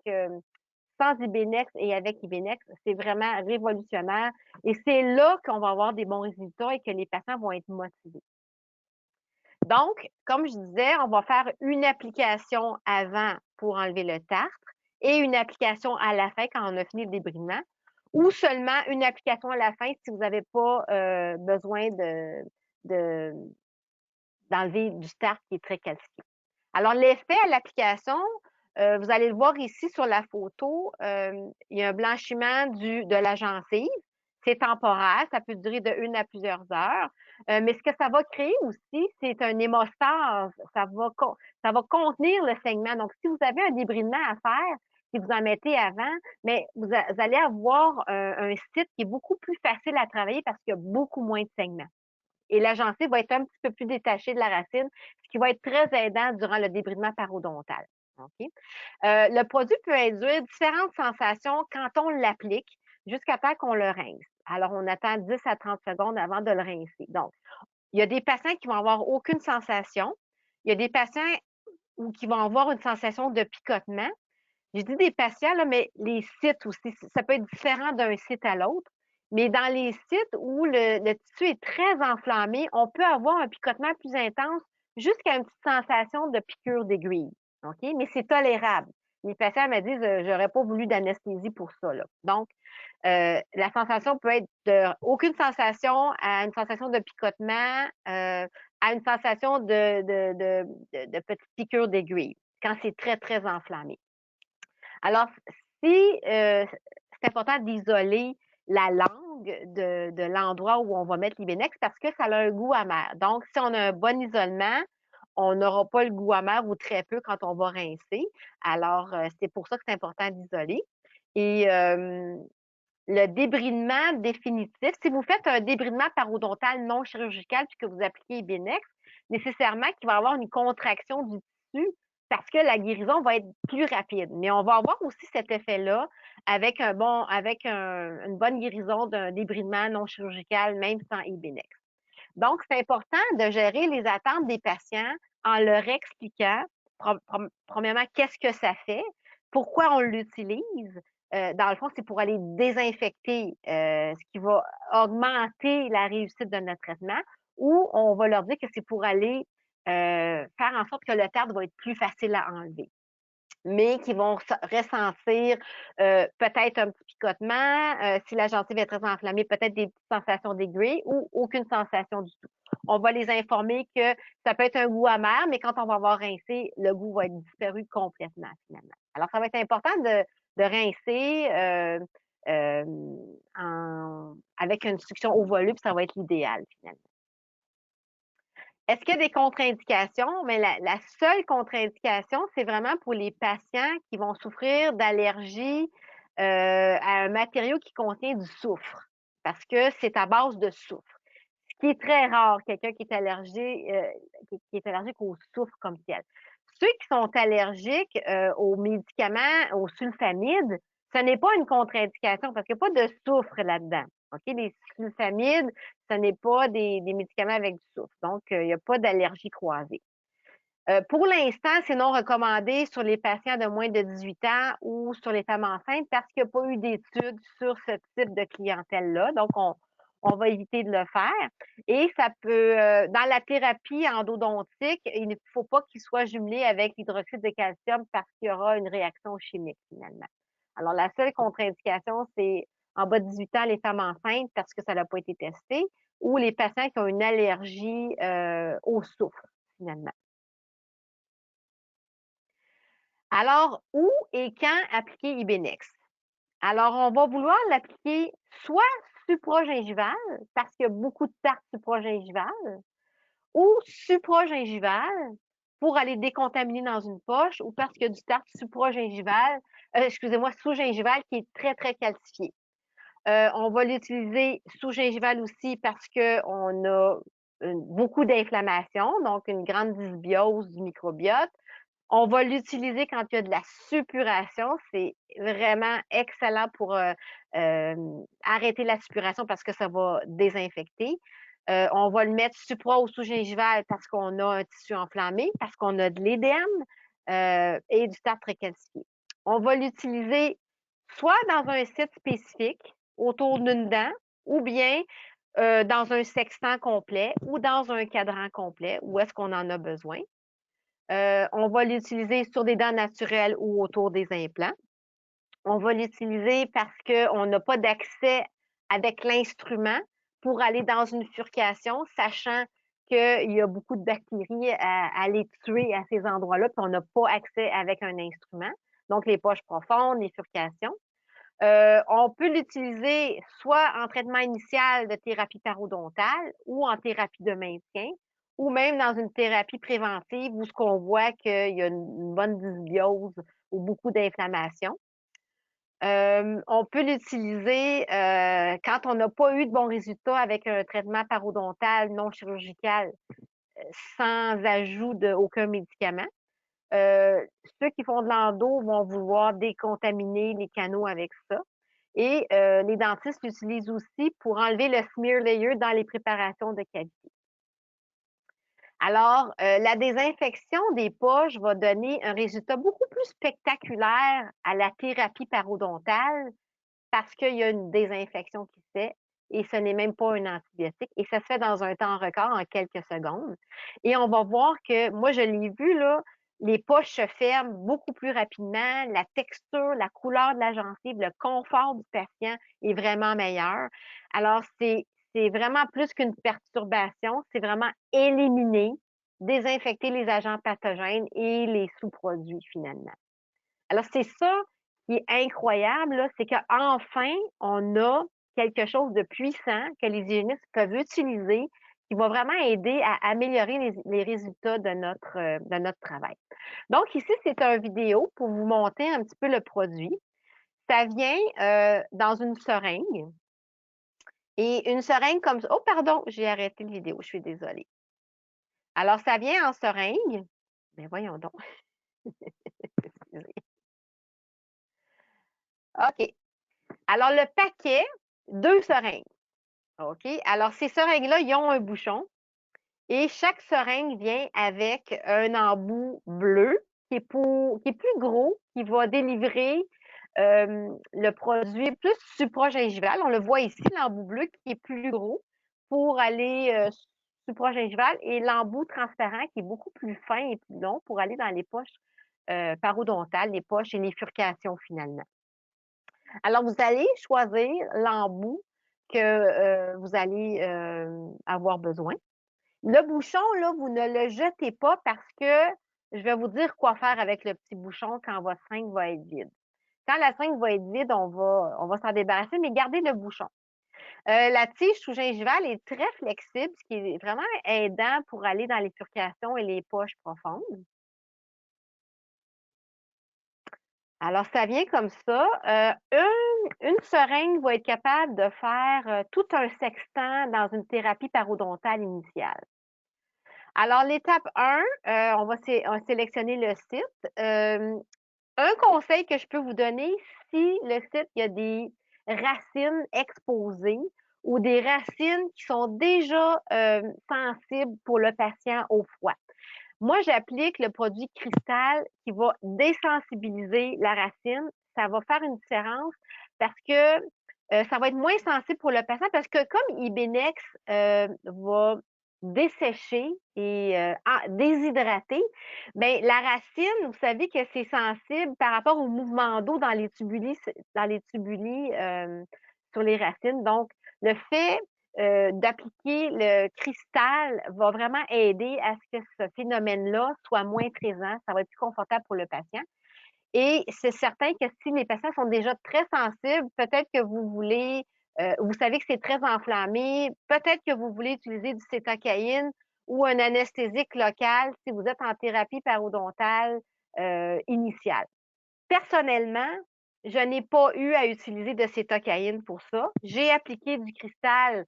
sans Ibenex et avec Ibenex, c'est vraiment révolutionnaire. Et c'est là qu'on va avoir des bons résultats et que les patients vont être motivés. Donc, comme je disais, on va faire une application avant pour enlever le tartre et une application à la fin quand on a fini le débridement, ou seulement une application à la fin si vous n'avez pas besoin de, d'enlever du tartre qui est très calcifié. Alors, l'effet à l'application, vous allez le voir ici sur la photo, il y a un blanchiment de la gencive. C'est temporaire, ça peut durer de 1 à plusieurs heures. Mais ce que ça va créer aussi, c'est un hémostase. Ça va contenir le saignement. Donc, si vous avez un débridement à faire, si vous en mettez avant, mais vous allez avoir un site qui est beaucoup plus facile à travailler parce qu'il y a beaucoup moins de saignement. et la gencive va être un petit peu plus détachée de la racine, ce qui va être très aidant durant le débridement parodontal. OK? Le produit peut induire différentes sensations quand on l'applique jusqu'à temps qu'on le rince. Alors, on attend 10 à 30 secondes avant de le rincer. Donc, il y a des patients qui vont avoir aucune sensation. Il y a des patients qui vont avoir une sensation de picotement. Je dis des patients, là, mais les sites aussi, ça peut être différent d'un site à l'autre. Mais dans les sites où le tissu est très enflammé, on peut avoir un picotement plus intense jusqu'à une petite sensation de piqûre d'aiguille. OK? Mais c'est tolérable. Les patients me disent, j'aurais pas voulu d'anesthésie pour ça, là. Donc, la sensation peut être de aucune sensation à une sensation de picotement, à une sensation de petite piqûre d'aiguille, quand c'est très, très enflammé. Alors, si c'est important d'isoler la langue de l'endroit où on va mettre l'Ibenex parce que ça a un goût amer. Donc, si on a un bon isolement, on n'aura pas le goût amer ou très peu quand on va rincer. Alors, c'est pour ça que c'est important d'isoler. Et le débridement définitif, si vous faites un débridement parodontal non chirurgical puis que vous appliquez Ibenex, nécessairement qu'il va y avoir une contraction du tissu parce que la guérison va être plus rapide. Mais on va avoir aussi cet effet-là avec une bonne guérison d'un débridement non chirurgical, même sans Ibenex. Donc, c'est important de gérer les attentes des patients en leur expliquant, premièrement, qu'est-ce que ça fait, pourquoi on l'utilise. Dans le fond, c'est pour aller désinfecter, ce qui va augmenter la réussite de notre traitement, ou on va leur dire que c'est pour aller faire en sorte que le tartre va être plus facile à enlever, mais qui vont ressentir peut-être un petit picotement, si la gencive est très enflammée, peut-être des petites sensations d'aiguille ou aucune sensation du tout. On va les informer que ça peut être un goût amer, mais quand on va avoir rincé, le goût va être disparu complètement finalement. Alors, ça va être important de rincer avec une succion au volume, ça va être l'idéal finalement. Est-ce qu'il y a des contre-indications? Mais la seule contre-indication, c'est vraiment pour les patients qui vont souffrir d'allergie à un matériau qui contient du soufre, parce que c'est à base de soufre. Ce qui est très rare, quelqu'un qui est qui est allergique au soufre comme tel. Ceux qui sont allergiques aux médicaments, aux sulfamides, ce n'est pas une contre-indication parce qu'il n'y a pas de soufre là-dedans. OK? Les sulfamides, ce n'est pas des médicaments avec du soufre. Donc, il n'y a pas d'allergie croisée. Pour l'instant, c'est non recommandé sur les patients de moins de 18 ans ou sur les femmes enceintes parce qu'il n'y a pas eu d'études sur ce type de clientèle-là. Donc, on va éviter de le faire. Et ça peut, dans la thérapie endodontique, il ne faut pas qu'il soit jumelé avec l'hydroxyde de calcium parce qu'il y aura une réaction chimique finalement. Alors, la seule contre-indication, c'est en bas de 18 ans, les femmes enceintes parce que ça n'a pas été testé ou les patients qui ont une allergie au soufre finalement. Alors, où et quand appliquer Ibenex? Alors, on va vouloir l'appliquer soit supragingival, parce qu'il y a beaucoup de tartes supragingivales, ou supragingival pour aller décontaminer dans une poche, ou parce qu'il y a du tartre supragingival, excusez-moi, sous-gingival qui est très, très calcifié. On va l'utiliser sous-gingival aussi parce qu'on a beaucoup d'inflammation, donc une grande dysbiose du microbiote. On va l'utiliser quand il y a de la suppuration. C'est vraiment excellent pour arrêter la suppuration parce que ça va désinfecter. On va le mettre supra ou sous-gingival parce qu'on a un tissu enflammé, parce qu'on a de l'édème et du tartre calcifié. On va l'utiliser soit dans un site spécifique autour d'une dent ou bien dans un sextant complet ou dans un cadran complet où est-ce qu'on en a besoin. On va l'utiliser sur des dents naturelles ou autour des implants. On va l'utiliser parce qu'on n'a pas d'accès avec l'instrument pour aller dans une furcation, sachant qu'il y a beaucoup de bactéries à les tuer à ces endroits-là, puis on n'a pas accès avec un instrument. Donc, les poches profondes, les furcations. On peut l'utiliser soit en traitement initial de thérapie parodontale ou en thérapie de maintien, ou même dans une thérapie préventive où ce qu'on voit qu'il y a une bonne dysbiose ou beaucoup d'inflammation. On peut l'utiliser quand on n'a pas eu de bons résultats avec un traitement parodontal non chirurgical sans ajout d'aucun médicament. Ceux qui font de l'endo vont vouloir décontaminer les canaux avec ça. Et les dentistes l'utilisent aussi pour enlever le smear layer dans les préparations de cavités. Alors, la désinfection des poches va donner un résultat beaucoup plus spectaculaire à la thérapie parodontale parce qu'il y a une désinfection qui se fait et ce n'est même pas un antibiotique et ça se fait dans un temps record en quelques secondes. Et on va voir que, moi je l'ai vu là, les poches se ferment beaucoup plus rapidement, la texture, la couleur de la gencive, le confort du patient est vraiment meilleur. Alors, c'est vraiment plus qu'une perturbation, c'est vraiment éliminer, désinfecter les agents pathogènes et les sous-produits finalement. Alors, c'est ça qui est incroyable, là, c'est qu'enfin, on a quelque chose de puissant que les hygiénistes peuvent utiliser qui va vraiment aider à améliorer les résultats de notre travail. Donc, ici, c'est une vidéo pour vous montrer un petit peu le produit. Ça vient dans une seringue. Et une seringue comme ça. Oh, pardon, j'ai arrêté la vidéo, je suis désolée. Alors, ça vient en seringue. Mais voyons donc. OK. Alors, le paquet, 2 seringues. OK. Alors, ces seringues-là, ils ont un bouchon et chaque seringue vient avec un embout bleu qui est plus gros, qui va délivrer le produit plus supragingival. On le voit ici, l'embout bleu qui est plus gros pour aller supragingival et l'embout transparent qui est beaucoup plus fin et plus long pour aller dans les poches parodontales, les poches et les furcations finalement. Alors, vous allez choisir l'embout que vous allez avoir besoin. Le bouchon, là, vous ne le jetez pas parce que je vais vous dire quoi faire avec le petit bouchon quand votre seringue va être vide. Quand la seringue va être vide, on va s'en débarrasser, mais gardez le bouchon. La tige sous-gingivale est très flexible, ce qui est vraiment aidant pour aller dans les furcations et les poches profondes. Alors, ça vient comme ça. Une seringue va être capable de faire tout un sextant dans une thérapie parodontale initiale. Alors, l'étape 1, on va sélectionner le site. Un conseil que je peux vous donner, si le site, il y a des racines exposées ou des racines qui sont déjà sensibles pour le patient au froid. Moi, j'applique le produit cristal qui va désensibiliser la racine. Ça va faire une différence parce que ça va être moins sensible pour le patient parce que comme Ibenex va dessécher et déshydrater, ben la racine, vous savez que c'est sensible par rapport au mouvement d'eau dans les tubuli sur les racines. Donc, le fait d'appliquer le cristal va vraiment aider à ce que ce phénomène-là soit moins présent. Ça va être plus confortable pour le patient. Et c'est certain que si les patients sont déjà très sensibles, peut-être que vous voulez, vous savez que c'est très enflammé, peut-être que vous voulez utiliser du cétocaïne ou un anesthésique local si vous êtes en thérapie parodontale initiale. Personnellement, je n'ai pas eu à utiliser de cétocaïne pour ça. J'ai appliqué du cristal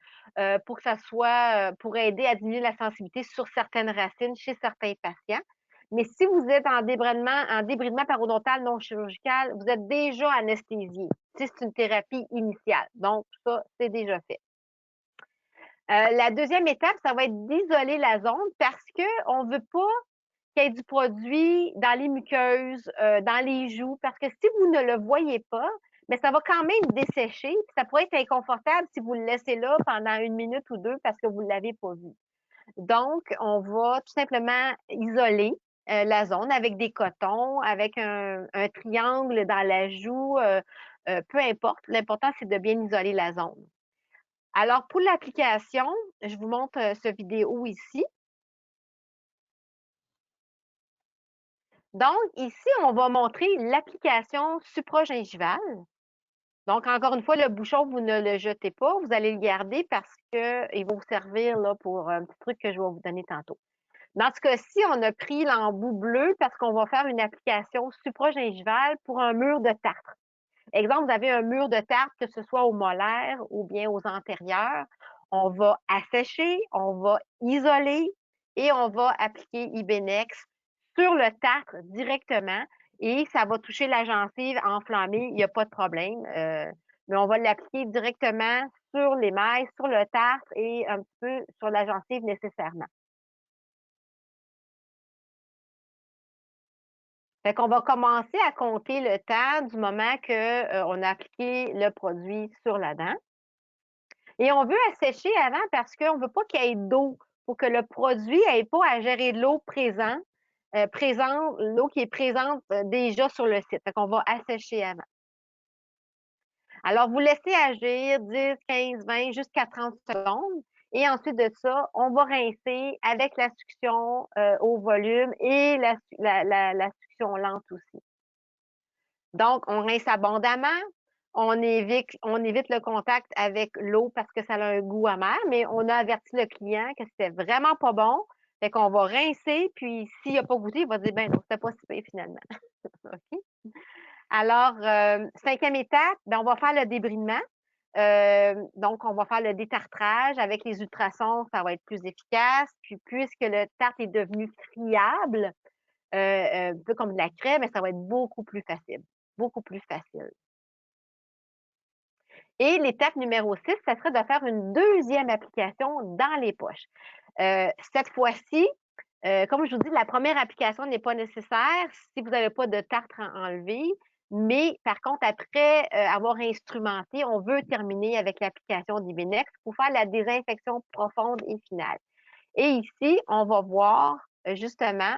pour que ça soit pour aider à diminuer la sensibilité sur certaines racines chez certains patients. Mais si vous êtes en débridement parodontal non chirurgical, vous êtes déjà anesthésié. Si c'est une thérapie initiale. Donc, ça, c'est déjà fait. La deuxième étape, ça va être d'isoler la zone parce qu'on ne veut pas qu'il y ait du produit dans les muqueuses, dans les joues, parce que si vous ne le voyez pas, mais ça va quand même dessécher, puis ça pourrait être inconfortable si vous le laissez là pendant 1 minute ou 2 parce que vous ne l'avez pas vu. Donc, on va tout simplement isoler la zone avec des cotons, avec un triangle dans la joue, peu importe. L'important, c'est de bien isoler la zone. Alors, pour l'application, je vous montre ce vidéo ici. Donc, ici, on va montrer l'application supragingivale. Donc, encore une fois, le bouchon, vous ne le jetez pas, vous allez le garder parce qu'il va vous servir là, pour un petit truc que je vais vous donner tantôt. Dans ce cas-ci, on a pris l'embout bleu parce qu'on va faire une application supragingivale pour un mur de tartre. Exemple, vous avez un mur de tarte, que ce soit aux molaires ou bien aux antérieures. On va assécher, on va isoler et on va appliquer Ibenex sur le tartre directement et ça va toucher la gencive enflammée, il n'y a pas de problème. Mais on va l'appliquer directement sur l'émail, sur le tartre et un petit peu sur la gencive nécessairement. Fait qu'on va commencer à compter le temps du moment que, on a appliqué le produit sur la dent. Et on veut assécher avant parce qu'on ne veut pas qu'il y ait d'eau pour que le produit n'ait pas à gérer de l'eau l'eau qui est présente déjà sur le site. Fait qu'on va assécher avant. Alors, vous laissez agir 10, 15, 20, jusqu'à 30 secondes. Et ensuite de ça, on va rincer avec la succion au volume et la succion lente aussi. Donc, on rince abondamment. On évite le contact avec l'eau parce que ça a un goût amer, mais on a averti le client que c'était vraiment pas bon. Fait qu'on va rincer, puis s'il n'a pas goûté, il va dire, ben non, c'était pas si pire finalement. OK? Alors, cinquième étape, ben, on va faire le débridement. Donc, on va faire le détartrage. Avec les ultrasons, ça va être plus efficace. Puis, puisque le tarte est devenu friable, un peu comme de la crème, ça va être beaucoup plus facile. Beaucoup plus facile. Et l'étape numéro 6, ça serait de faire une deuxième application dans les poches. Cette fois-ci, comme je vous dis, la première application n'est pas nécessaire si vous n'avez pas de tartre à enlever. Mais par contre, après avoir instrumenté, on veut terminer avec l'application d'Ibenex pour faire la désinfection profonde et finale. Et ici, on va voir justement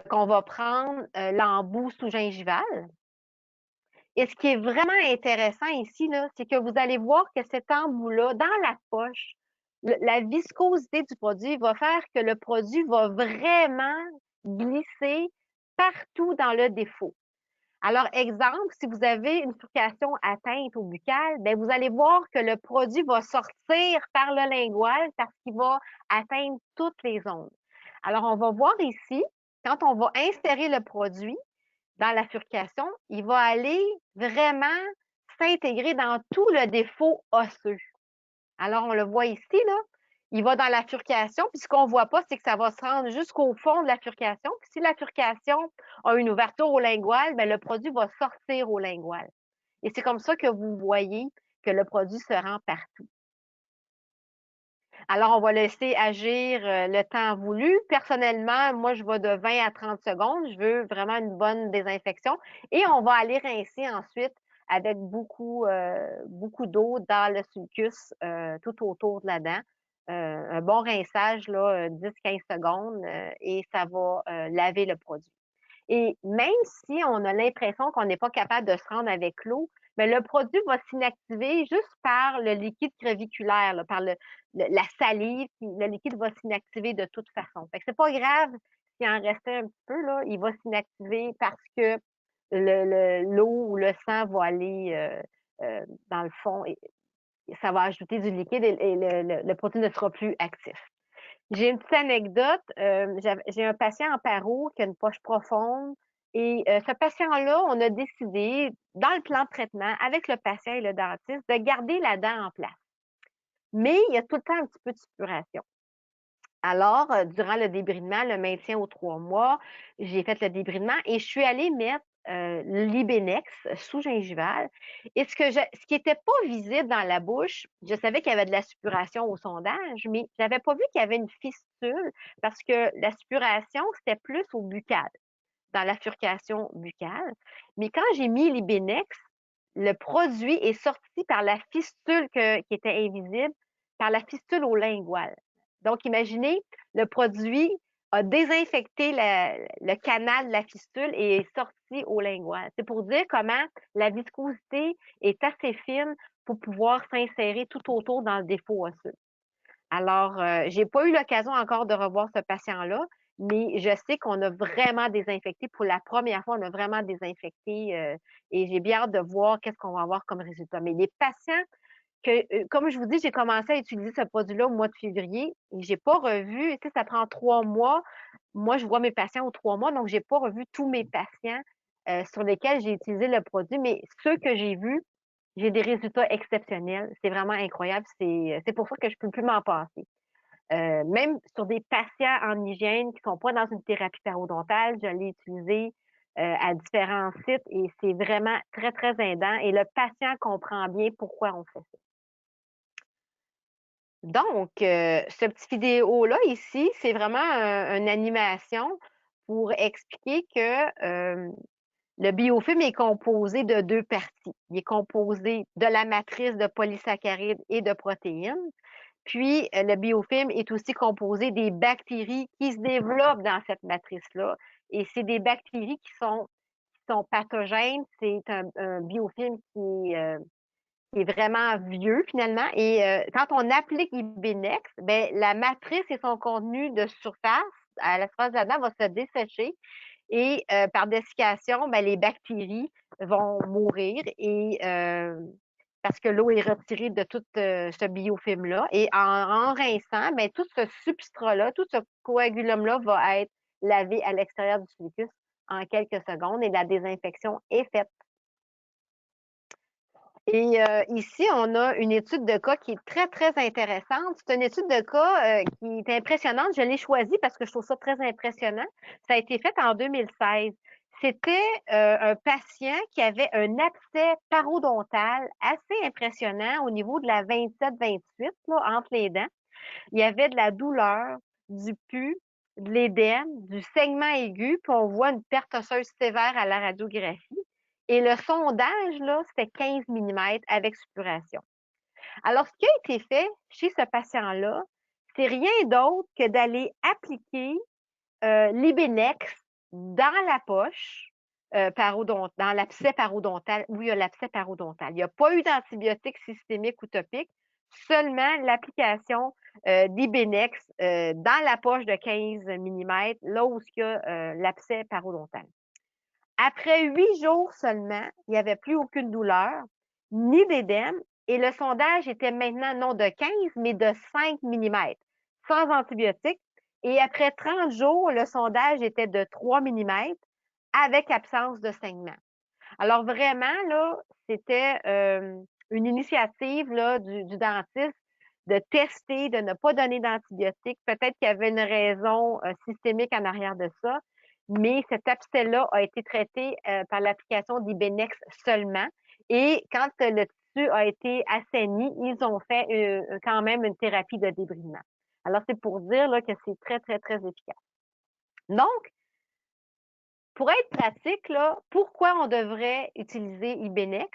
qu'on va prendre l'embout sous-gingival. Et ce qui est vraiment intéressant ici, là, c'est que vous allez voir que cet embout-là, dans la poche, la viscosité du produit va faire que le produit va vraiment glisser partout dans le défaut. Alors, exemple, si vous avez une furcation atteinte au buccal, bien, vous allez voir que le produit va sortir par le lingual parce qu'il va atteindre toutes les zones. Alors, on va voir ici, quand on va insérer le produit, dans la furcation, il va aller vraiment s'intégrer dans tout le défaut osseux. Alors, on le voit ici, là. Il va dans la furcation, puis ce qu'on ne voit pas, c'est que ça va se rendre jusqu'au fond de la furcation. Puis si la furcation a une ouverture au lingual, bien, le produit va sortir au lingual. Et c'est comme ça que vous voyez que le produit se rend partout. Alors, on va laisser agir le temps voulu. Personnellement, moi, je vais de 20 à 30 secondes. Je veux vraiment une bonne désinfection. Et on va aller rincer ensuite avec beaucoup d'eau dans le sulcus tout autour de la dent. Un bon rinçage, là, 10-15 secondes, et ça va laver le produit. Et même si on a l'impression qu'on n'est pas capable de se rendre avec l'eau, mais le produit va s'inactiver juste par le liquide creviculaire, là, par la salive, puis le liquide va s'inactiver de toute façon. Fait que c'est pas grave s'il en restait un petit peu, là, il va s'inactiver parce que l'eau ou le sang va aller dans le fond et ça va ajouter du liquide et le produit ne sera plus actif. J'ai une petite anecdote. J'ai un patient en paro qui a une poche profonde. Et ce patient-là, on a décidé, dans le plan de traitement, avec le patient et le dentiste, de garder la dent en place. Mais il y a tout le temps un petit peu de suppuration. Alors, durant le débridement, le maintien aux 3 mois, j'ai fait le débridement et je suis allée mettre l'Ibenex sous-gingival. Et ce qui n'était pas visible dans la bouche, je savais qu'il y avait de la suppuration au sondage, mais je n'avais pas vu qu'il y avait une fistule parce que la suppuration, c'était plus au buccal, dans la furcation buccale. Mais quand j'ai mis l'Ibenex, le produit est sorti par la fistule qui était invisible, par la fistule au lingual. Donc, imaginez, le produit a désinfecté le canal de la fistule et est sorti au lingual. C'est pour dire comment la viscosité est assez fine pour pouvoir s'insérer tout autour dans le défaut osseux. Alors, j'ai pas eu l'occasion encore de revoir ce patient-là, mais je sais qu'on a vraiment désinfecté. Pour la première fois, on a vraiment désinfecté et j'ai bien hâte de voir qu'est-ce qu'on va avoir comme résultat. Mais les patients comme je vous dis, j'ai commencé à utiliser ce produit-là au mois de février et j'ai pas revu, tu sais, ça prend 3 mois. Moi, je vois mes patients aux 3 mois, donc j'ai pas revu tous mes patients sur lesquels j'ai utilisé le produit, mais ceux que j'ai vus, j'ai des résultats exceptionnels. C'est vraiment incroyable. C'est pour ça que je peux plus m'en passer. Même sur des patients en hygiène qui sont pas dans une thérapie parodontale, je l'ai utilisé à différents sites et c'est vraiment très, très aidant et le patient comprend bien pourquoi on fait ça. Donc, ce petit vidéo-là ici, c'est vraiment une animation pour expliquer que le biofilm est composé de deux parties. Il est composé de la matrice de polysaccharides et de protéines. Puis, le biofilm est aussi composé des bactéries qui se développent dans cette matrice-là. Et c'est des bactéries qui sont pathogènes. C'est un biofilm qui est vraiment vieux finalement. Et quand on applique Ibenex, ben, la matrice et son contenu de surface à la surface de la dent va se dessécher et par dessiccation, ben, les bactéries vont mourir et parce que l'eau est retirée de tout ce biofilm-là. Et en rinçant, ben, tout ce substrat-là, tout ce coagulum-là va être lavé à l'extérieur du sulcus en quelques secondes et la désinfection est faite. Et ici, on a une étude de cas qui est très, très intéressante. C'est une étude de cas qui est impressionnante. Je l'ai choisie parce que je trouve ça très impressionnant. Ça a été fait en 2016. C'était un patient qui avait un abcès parodontal assez impressionnant au niveau de la 27-28, là, entre les dents. Il y avait de la douleur, du pus, de l'édème, du saignement aigu, puis on voit une perte osseuse sévère à la radiographie. Et le sondage, là, c'était 15 mm avec suppuration. Alors, ce qui a été fait chez ce patient-là, c'est rien d'autre que d'aller appliquer l'Ibenex dans la poche dans l'abcès parodontal, où il y a l'abcès parodontal. Il n'y a pas eu d'antibiotiques systémiques ou topiques, seulement l'application d'Ibenex dans la poche de 15 mm, là où il y a l'abcès parodontal. Après 8 jours seulement, il n'y avait plus aucune douleur, ni d'édème, et le sondage était maintenant non de 15, mais de 5 mm, sans antibiotiques. Et après 30 jours, le sondage était de 3 mm, avec absence de saignement. Alors vraiment, là, c'était une initiative là, du dentiste de tester, de ne pas donner d'antibiotiques. Peut-être qu'il y avait une raison systémique en arrière de ça, mais cet abcès-là a été traité par l'application d'Ibenex seulement. Et quand le tissu a été assaini, ils ont fait quand même une thérapie de débridement. Alors, c'est pour dire là, que c'est très, très, très efficace. Donc, pour être pratique, là, pourquoi on devrait utiliser Ibenex?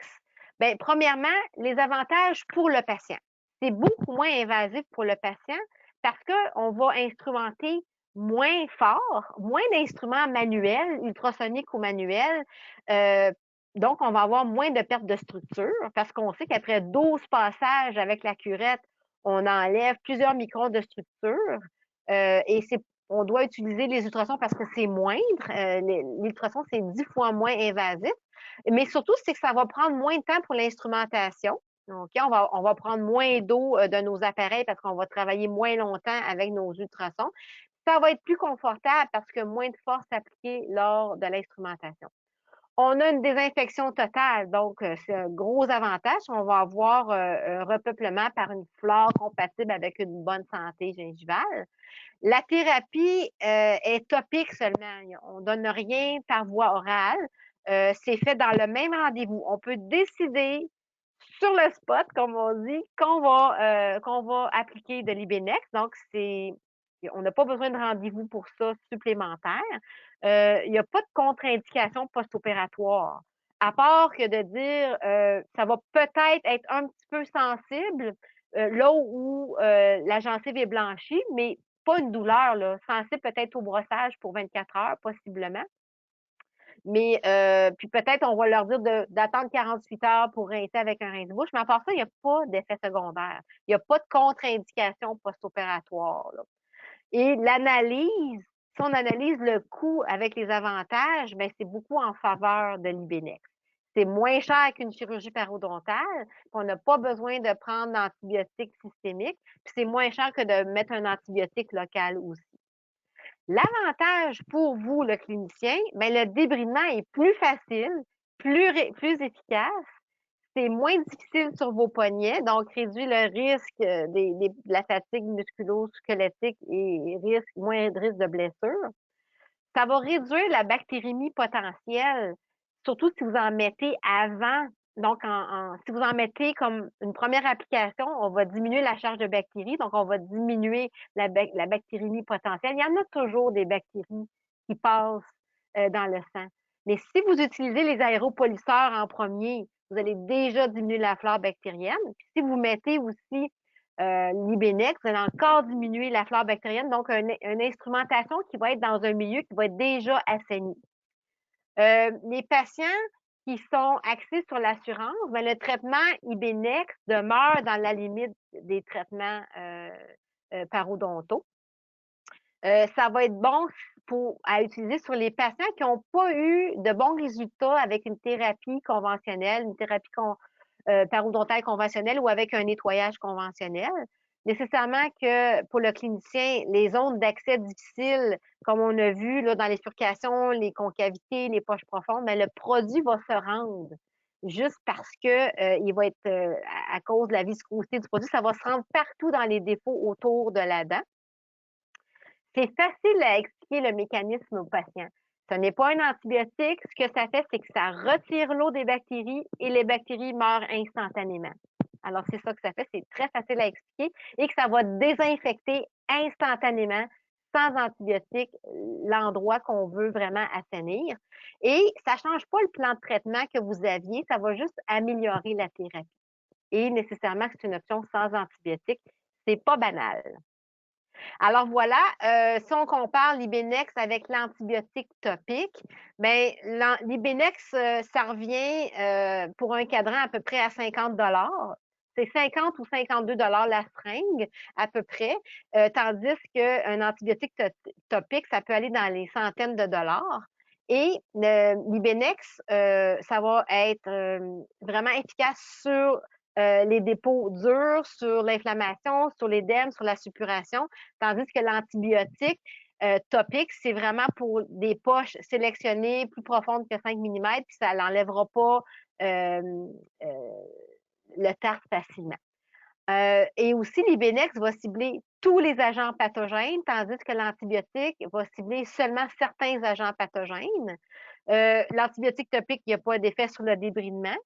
Bien, premièrement, les avantages pour le patient. C'est beaucoup moins invasif pour le patient parce qu'on va instrumenter moins fort, moins d'instruments manuels, ultrasoniques ou manuels. Donc, on va avoir moins de perte de structure parce qu'on sait qu'après 12 passages avec la curette, on enlève plusieurs microns de structure. Et on doit utiliser les ultrasons parce que c'est moindre. L'ultrason, c'est 10 fois moins invasif. Mais surtout, c'est que ça va prendre moins de temps pour l'instrumentation. OK? On va prendre moins d'eau de nos appareils parce qu'on va travailler moins longtemps avec nos ultrasons. Ça va être plus confortable parce que moins de force appliquée lors de l'instrumentation. On a une désinfection totale, donc c'est un gros avantage. On va avoir un repeuplement par une flore compatible avec une bonne santé gingivale. La thérapie est topique seulement. On ne donne rien par voie orale. C'est fait dans le même rendez-vous. On peut décider sur le spot, comme on dit, qu'on va appliquer de l'Ibenex. Donc, on n'a pas besoin de rendez-vous pour ça supplémentaire. Il n'y a pas de contre-indication post-opératoire. À part que de dire ça va peut-être être un petit peu sensible là où la gencive est blanchie, mais pas une douleur, là, sensible peut-être au brossage pour 24 heures, possiblement. Mais puis peut-être on va leur dire d'attendre 48 heures pour rincer avec un rince-bouche, mais à part ça, il n'y a pas d'effet secondaire. Il n'y a pas de contre-indication post-opératoire. Là. Et l'analyse, si on analyse le coût avec les avantages, ben c'est beaucoup en faveur de l'Ibenex. C'est moins cher qu'une chirurgie parodontale, puis on n'a pas besoin de prendre d'antibiotiques systémiques, puis c'est moins cher que de mettre un antibiotique local aussi. L'avantage pour vous, le clinicien, ben, le débridement est plus facile, plus efficace, c'est moins difficile sur vos poignets, donc réduit le risque de la fatigue musculo-squelettique et moins de risque de blessure. Ça va réduire la bactérémie potentielle, surtout si vous en mettez avant. Donc, si vous en mettez comme une première application, on va diminuer la charge de bactéries, donc on va diminuer la bactérémie potentielle. Il y en a toujours des bactéries qui passent dans le sang. Mais si vous utilisez les aéropolisseurs en premier, vous allez déjà diminuer la flore bactérienne. Puis si vous mettez aussi l'Ibenex, vous allez encore diminuer la flore bactérienne, donc une instrumentation qui va être dans un milieu qui va être déjà assaini. Les patients qui sont axés sur l'assurance, ben, le traitement Ibenex demeure dans la limite des traitements parodontaux. Ça va être bon à utiliser sur les patients qui n'ont pas eu de bons résultats avec une thérapie conventionnelle, une thérapie parodontale conventionnelle ou avec un nettoyage conventionnel. Nécessairement que pour le clinicien, les zones d'accès difficiles, comme on a vu là, dans les furcations, les concavités, les poches profondes, mais le produit va se rendre juste parce que il va être à cause de la viscosité du produit, ça va se rendre partout dans les défauts autour de la dent. C'est facile à expliquer le mécanisme aux patients. Ce n'est pas un antibiotique. Ce que ça fait, c'est que ça retire l'eau des bactéries et les bactéries meurent instantanément. Alors, c'est ça que ça fait. C'est très facile à expliquer et que ça va désinfecter instantanément, sans antibiotique, l'endroit qu'on veut vraiment assainir. Et ça ne change pas le plan de traitement que vous aviez. Ça va juste améliorer la thérapie. Et nécessairement, c'est une option sans antibiotique. C'est pas banal. Alors voilà, si on compare l'Ibenex avec l'antibiotique topique, ben l'Ibenex, ça revient pour un cadran à peu près à 50 $. C'est 50 ou 52 $ la seringue, à peu près, tandis qu'un antibiotique topique, ça peut aller dans les centaines de dollars. Et l'Ibenex, ça va être vraiment efficace sur les dépôts durs, sur l'inflammation, sur l'édème, sur la suppuration, tandis que l'antibiotique topique, c'est vraiment pour des poches sélectionnées plus profondes que 5 mm, puis ça n'enlèvera pas euh, euh, le tartre facilement. Et aussi, l'Ibenex va cibler tous les agents pathogènes, tandis que l'antibiotique va cibler seulement certains agents pathogènes. L'antibiotique topique, il n'y a pas d'effet sur le débridement.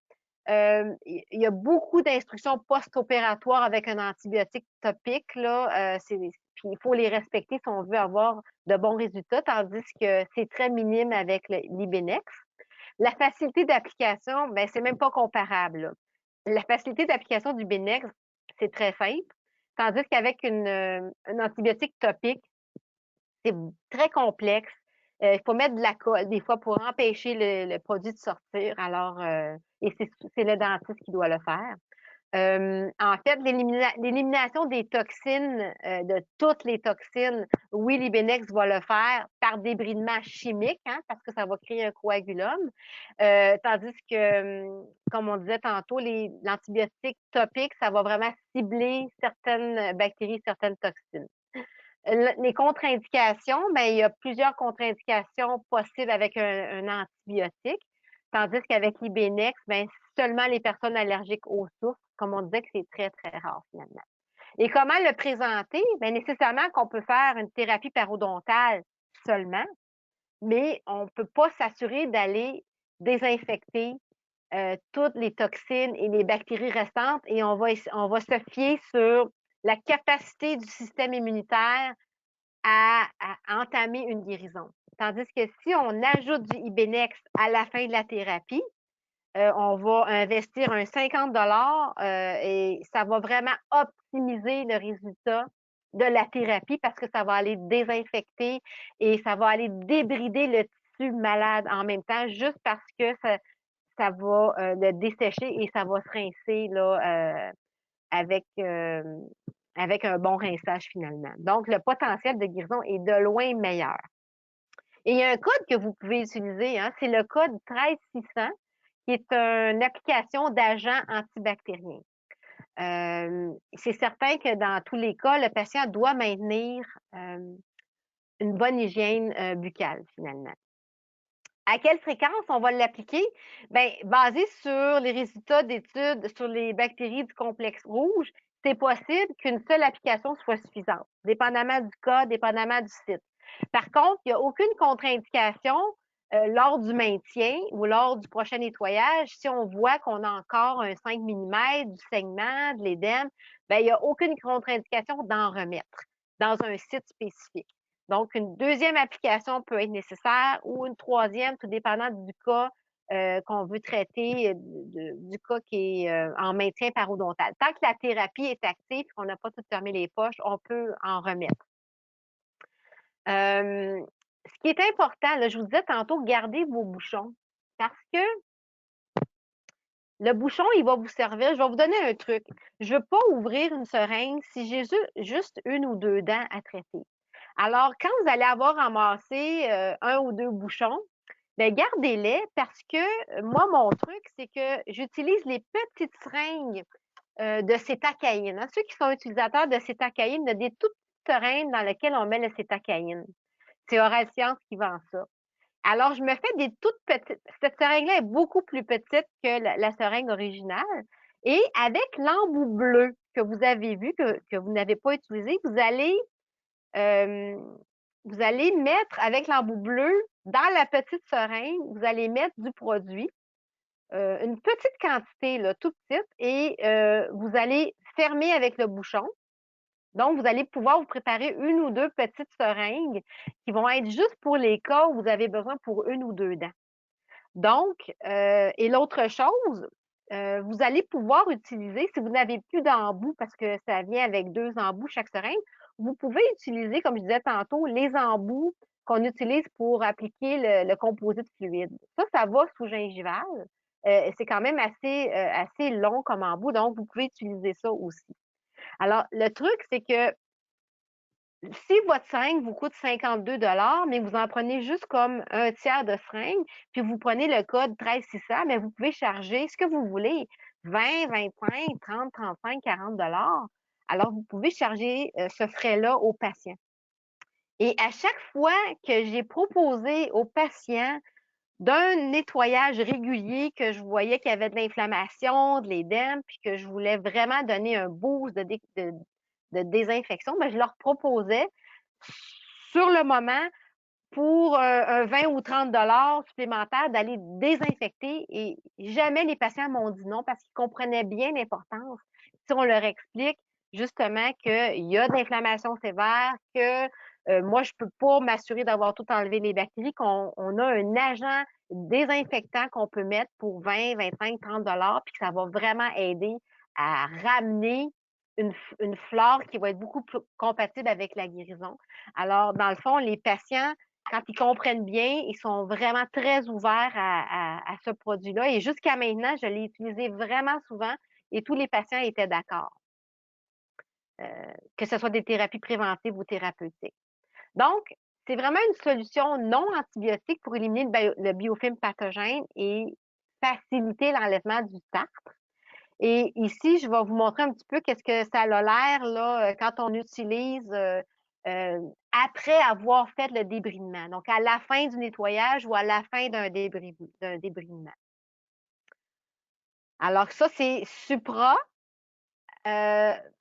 Il y a beaucoup d'instructions post-opératoires avec un antibiotique topique. Là, puis il faut les respecter si on veut avoir de bons résultats, tandis que c'est très minime avec l'Ibenex. La facilité d'application, ben, c'est même pas comparable. Là. La facilité d'application du Ibenex, c'est très simple, tandis qu'avec un antibiotique topique, c'est très complexe. Il faut mettre de la colle, des fois, pour empêcher le produit de sortir. Alors, et c'est le dentiste qui doit le faire. En fait, l'élimination des toxines, de toutes les toxines, oui, l'Ibenex va le faire par débridement chimique, hein, parce que ça va créer un coagulum. Tandis que, comme on disait tantôt, l'antibiotique topique, ça va vraiment cibler certaines bactéries, certaines toxines. Les contre-indications, ben, il y a plusieurs contre-indications possibles avec un antibiotique, tandis qu'avec l'Ibenex, ben, seulement les personnes allergiques aux sources, comme on disait que c'est très, très rare finalement. Et comment le présenter? Bien, nécessairement qu'on peut faire une thérapie parodontale seulement, mais on ne peut pas s'assurer d'aller désinfecter toutes les toxines et les bactéries restantes et on va se fier sur la capacité du système immunitaire à entamer une guérison. Tandis que si on ajoute du Ibenex à la fin de la thérapie, on va investir un 50 et ça va vraiment optimiser le résultat de la thérapie parce que ça va aller désinfecter et ça va aller débrider le tissu malade en même temps juste parce que ça va le dessécher et ça va se rincer là, avec, avec un bon rinçage finalement. Donc, le potentiel de guérison est de loin meilleur. Et il y a un code que vous pouvez utiliser, hein, c'est le code 13600, qui est une application d'agent antibactérien. C'est certain que dans tous les cas, le patient doit maintenir une bonne hygiène buccale, finalement. À quelle fréquence on va l'appliquer? Bien, basé sur les résultats d'études sur les bactéries du complexe rouge, c'est possible qu'une seule application soit suffisante, dépendamment du cas, dépendamment du site. Par contre, il n'y a aucune contre-indication lors du maintien ou lors du prochain nettoyage. Si on voit qu'on a encore un 5 mm, du saignement, de l'édème, bien, il n'y a aucune contre-indication d'en remettre dans un site spécifique. Donc, une deuxième application peut être nécessaire ou une troisième, tout dépendant du cas qu'on veut traiter, du cas qui est en maintien parodontal. Tant que la thérapie est active et qu'on n'a pas tout fermé les poches, on peut en remettre. Ce qui est important, là, je vous disais tantôt, gardez vos bouchons parce que le bouchon, il va vous servir. Je vais vous donner un truc. Je ne veux pas ouvrir une seringue si j'ai juste une ou deux dents à traiter. Alors, quand vous allez avoir ramassé un ou deux bouchons, bien, gardez-les parce que moi, mon truc, c'est que j'utilise les petites seringues de cétacaïne. Ceux qui sont utilisateurs de cétacaïne, il y a des toutes petites seringues dans lesquelles on met le cétacaïne. C'est Oral Science qui vend ça. Alors, je me fais des toutes petites. Cette seringue-là est beaucoup plus petite que la seringue originale. Et avec l'embout bleu que vous avez vu, que vous n'avez pas utilisé, euh, vous allez mettre avec l'embout bleu dans la petite seringue, vous allez mettre du produit, une petite quantité, là, toute petite, et vous allez fermer avec le bouchon. Donc, vous allez pouvoir vous préparer une ou deux petites seringues qui vont être juste pour les cas où vous avez besoin pour une ou deux dents. Donc, et l'autre chose, vous allez pouvoir utiliser, si vous n'avez plus d'embout, parce que ça vient avec deux embouts chaque seringue, vous pouvez utiliser, comme je disais tantôt, les embouts qu'on utilise pour appliquer le composite fluide. Ça va sous gingival. C'est quand même assez long comme embout, donc vous pouvez utiliser ça aussi. Alors, le truc, c'est que si votre seringue vous coûte 52 mais vous en prenez juste comme un tiers de seringue, puis vous prenez le code 13600, mais vous pouvez charger ce que vous voulez, 20, 25, 30, 35, 40 Alors, vous pouvez charger ce frais-là aux patients. Et à chaque fois que j'ai proposé aux patients d'un nettoyage régulier, que je voyais qu'il y avait de l'inflammation, de l'édème, puis que je voulais vraiment donner un boost de désinfection, ben, je leur proposais sur le moment pour un 20 ou 30 supplémentaires d'aller désinfecter et jamais les patients m'ont dit non parce qu'ils comprenaient bien l'importance. Si on leur explique justement qu'il y a de l'inflammation sévère, que moi, je peux pas m'assurer d'avoir tout enlevé les bactéries, qu'on a un agent désinfectant qu'on peut mettre pour 20, 25, 30 puis que ça va vraiment aider à ramener une flore qui va être beaucoup plus compatible avec la guérison. Alors, dans le fond, les patients, quand ils comprennent bien, ils sont vraiment très ouverts à ce produit-là. Et jusqu'à maintenant, je l'ai utilisé vraiment souvent et tous les patients étaient d'accord, que ce soit des thérapies préventives ou thérapeutiques. Donc, c'est vraiment une solution non antibiotique pour éliminer le biofilm pathogène et faciliter l'enlèvement du tartre. Et ici, je vais vous montrer un petit peu qu'est-ce que ça a l'air là quand on utilise euh, après avoir fait le débridement. Donc, à la fin du nettoyage ou à la fin d'un débridement. Alors, ça, c'est Supra.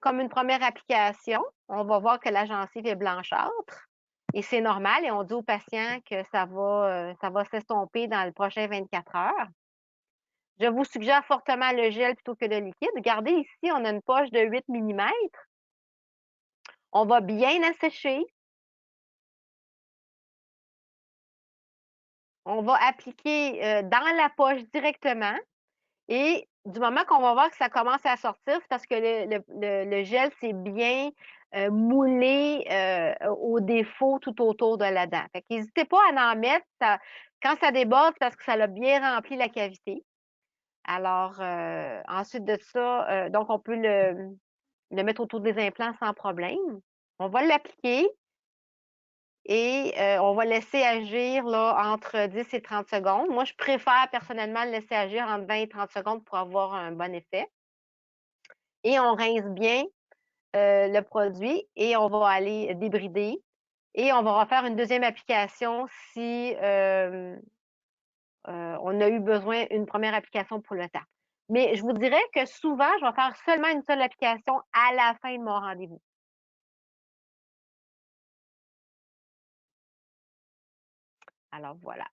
Comme une première application, on va voir que la gencive est blanchâtre. Et c'est normal. Et on dit aux patients que ça va s'estomper dans le prochain 24 heures. Je vous suggère fortement le gel plutôt que le liquide. Regardez ici, on a une poche de 8 mm. On va bien assécher. On va appliquer dans la poche directement. Et du moment qu'on va voir que ça commence à sortir, c'est parce que le gel s'est bien moulé au défaut tout autour de la dent. Fait qu'hésitez pas à en mettre. Quand ça déborde, c'est parce que ça a bien rempli la cavité. Alors, ensuite de ça, donc on peut le mettre autour des implants sans problème. On va l'appliquer et on va laisser agir là, entre 10 et 30 secondes. Moi, je préfère personnellement le laisser agir entre 20 et 30 secondes pour avoir un bon effet. Et on rince bien le produit et on va aller débrider. Et on va refaire une deuxième application si on a eu besoin d'une première application pour le tartre. Mais je vous dirais que souvent, je vais faire seulement une seule application à la fin de mon rendez-vous. Alors voilà.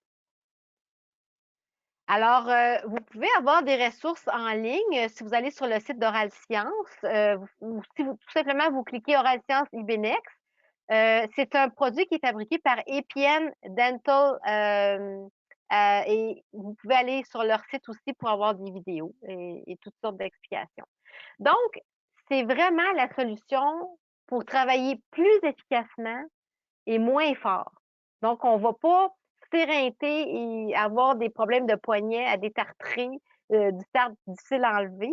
Alors, vous pouvez avoir des ressources en ligne si vous allez sur le site d'Oral Science ou si vous, tout simplement vous cliquez Oral Science Ibenex. C'est un produit qui est fabriqué par Epienne Dental et vous pouvez aller sur leur site aussi pour avoir des vidéos et toutes sortes d'explications. Donc, c'est vraiment la solution pour travailler plus efficacement et moins fort. Donc, on ne va pas s'éreinter et avoir des problèmes de poignet à détartrer, du tartre difficile à enlever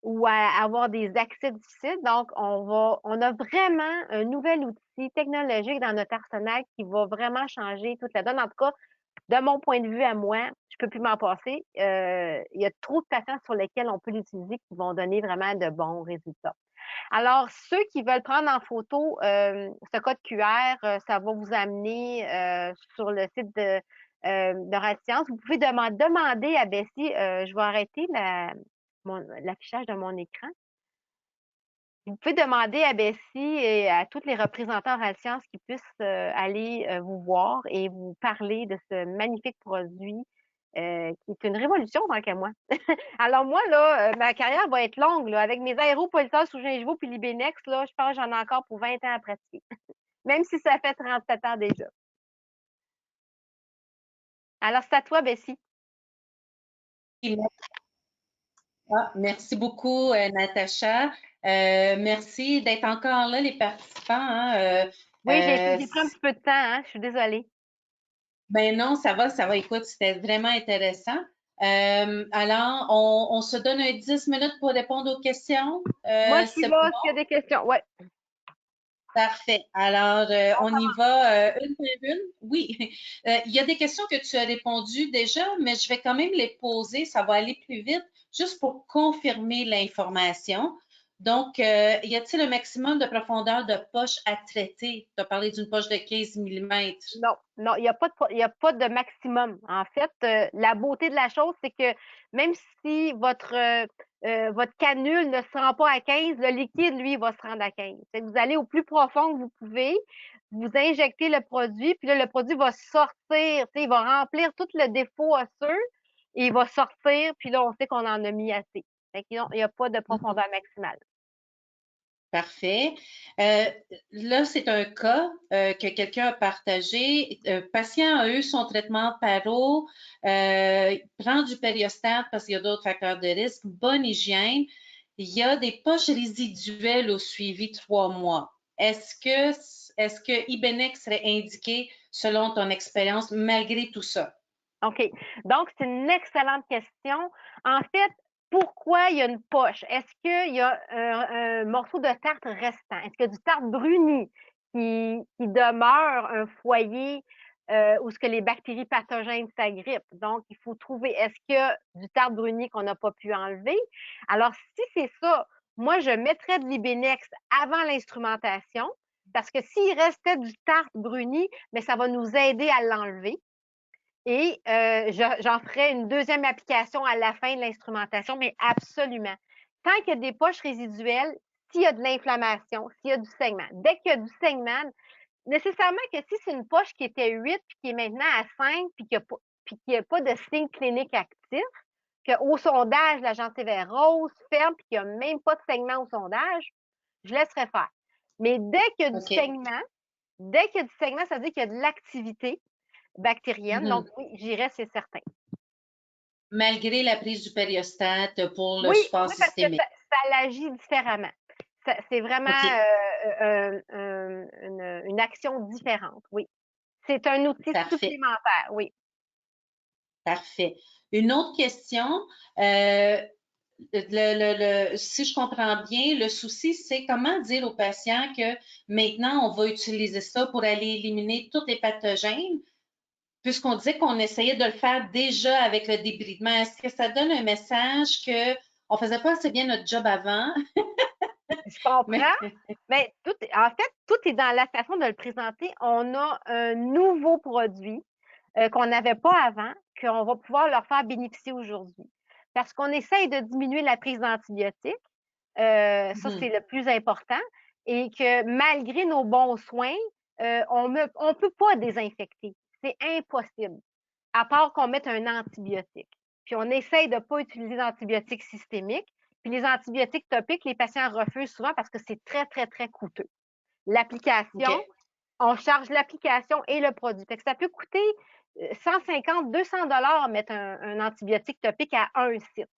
ou à avoir des accès difficiles. Donc, on a vraiment un nouvel outil technologique dans notre arsenal qui va vraiment changer toute la donne. En tout cas, de mon point de vue à moi, je peux plus m'en passer. Il y a trop de patients sur lesquels on peut l'utiliser qui vont donner vraiment de bons résultats. Alors, ceux qui veulent prendre en photo ce code QR, ça va vous amener sur le site de Radiance. Vous pouvez demander à Bessie, je vais arrêter l'affichage de mon écran. Vous pouvez demander à Bessie et à tous les représentants Radiance qui puissent aller vous voir et vous parler de ce magnifique produit qui est une révolution tant qu'à moi. Alors moi, là, ma carrière va être longue, là, avec mes aéropoliteurs sous gingivo puis l'Ibenex, là, je pense que j'en ai encore pour 20 ans à pratiquer. Même si ça fait 37 ans déjà. Alors, c'est à toi, Bessie. Merci beaucoup, Natacha. Merci d'être encore là, les participants, hein. Oui, j'ai pris un petit peu de temps, hein, je suis désolée. Ben non, ça va. Écoute, c'était vraiment intéressant. Alors, on se donne un 10 minutes pour répondre aux questions. Moi, je suis C'est là bon? s'il y a des questions. Ouais. Parfait. Alors, On on y commence. va une par une. Oui. Il y a des questions que tu as répondues déjà, mais je vais quand même les poser. Ça va aller plus vite, juste pour confirmer l'information. Donc, y a-t-il un maximum de profondeur de poche à traiter? Tu as parlé d'une poche de 15 millimètres. Non, non, il y a pas de maximum. En fait, la beauté de la chose, c'est que même si votre canule ne se rend pas à 15, le liquide, lui, va se rendre à 15. Fait que vous allez au plus profond que vous pouvez, vous injectez le produit, puis là, le produit va sortir, tu sais, il va remplir tout le défaut osseux, et il va sortir, puis là, on sait qu'on en a mis assez. Fait que non, il n'y a pas de profondeur maximale. Parfait. Euh, Là, c'est un cas que quelqu'un a partagé. Patient a eu son traitement paro, prend du périostat parce qu'il y a d'autres facteurs de risque, bonne hygiène. Il y a des poches résiduelles au suivi 3 mois. Est-ce que Ibenex serait indiqué selon ton expérience malgré tout ça? OK. Donc, c'est une excellente question. En fait, pourquoi il y a une poche? Est-ce qu'il y a un morceau de tarte restant? Est-ce qu'il y a du tarte bruni qui demeure un foyer où ce que les bactéries pathogènes s'agrippent? Donc, il faut trouver, est-ce qu'il y a du tarte bruni qu'on n'a pas pu enlever? Alors, si c'est ça, moi, je mettrais de l'Ibenex avant l'instrumentation parce que s'il restait du tarte bruni, mais ça va nous aider à l'enlever. Et j'en ferai une deuxième application à la fin de l'instrumentation, mais absolument. Tant qu'il y a des poches résiduelles, s'il y a de l'inflammation, s'il y a du saignement, dès qu'il y a du saignement, nécessairement que si c'est une poche qui était 8 puis qui est maintenant à 5 puis qu'il n'y a pas de signe clinique actif, qu'au sondage, la gencive est rose, ferme, puis qu'il n'y a même pas de saignement au sondage, je laisserai faire. Mais OK. dès qu'il y a du saignement, ça veut dire qu'il y a de l'activité bactérienne. Donc, Mhm. oui, j'irais, c'est certain. Malgré la prise du périostat pour le Oui, support oui, parce que systémique. ça l'agit différemment. C'est vraiment OK. une action différente, oui. C'est un outil Parfait. supplémentaire, oui. Parfait. Une autre question. Si je comprends bien, le souci, c'est comment dire aux patients que maintenant, on va utiliser ça pour aller éliminer tous les pathogènes, puisqu'on disait qu'on essayait de le faire déjà avec le débridement. Est-ce que ça donne un message qu'on ne faisait pas assez bien notre job avant? Je comprends, Mais mais en fait, tout est dans la façon de le présenter. On a un nouveau produit qu'on n'avait pas avant, qu'on va pouvoir leur faire bénéficier aujourd'hui. Parce qu'on essaye de diminuer la prise d'antibiotiques, ça c'est mhm, le plus important, et que malgré nos bons soins, on peut pas désinfecter. C'est impossible, à part qu'on mette un antibiotique. Puis on essaye de ne pas utiliser d'antibiotiques systémiques. Puis les antibiotiques topiques, les patients refusent souvent parce que c'est très, très, très coûteux. OK. L'application, on charge l'application et le produit. Fait que ça peut coûter 150, 200 dollars mettre un antibiotique topique à un site.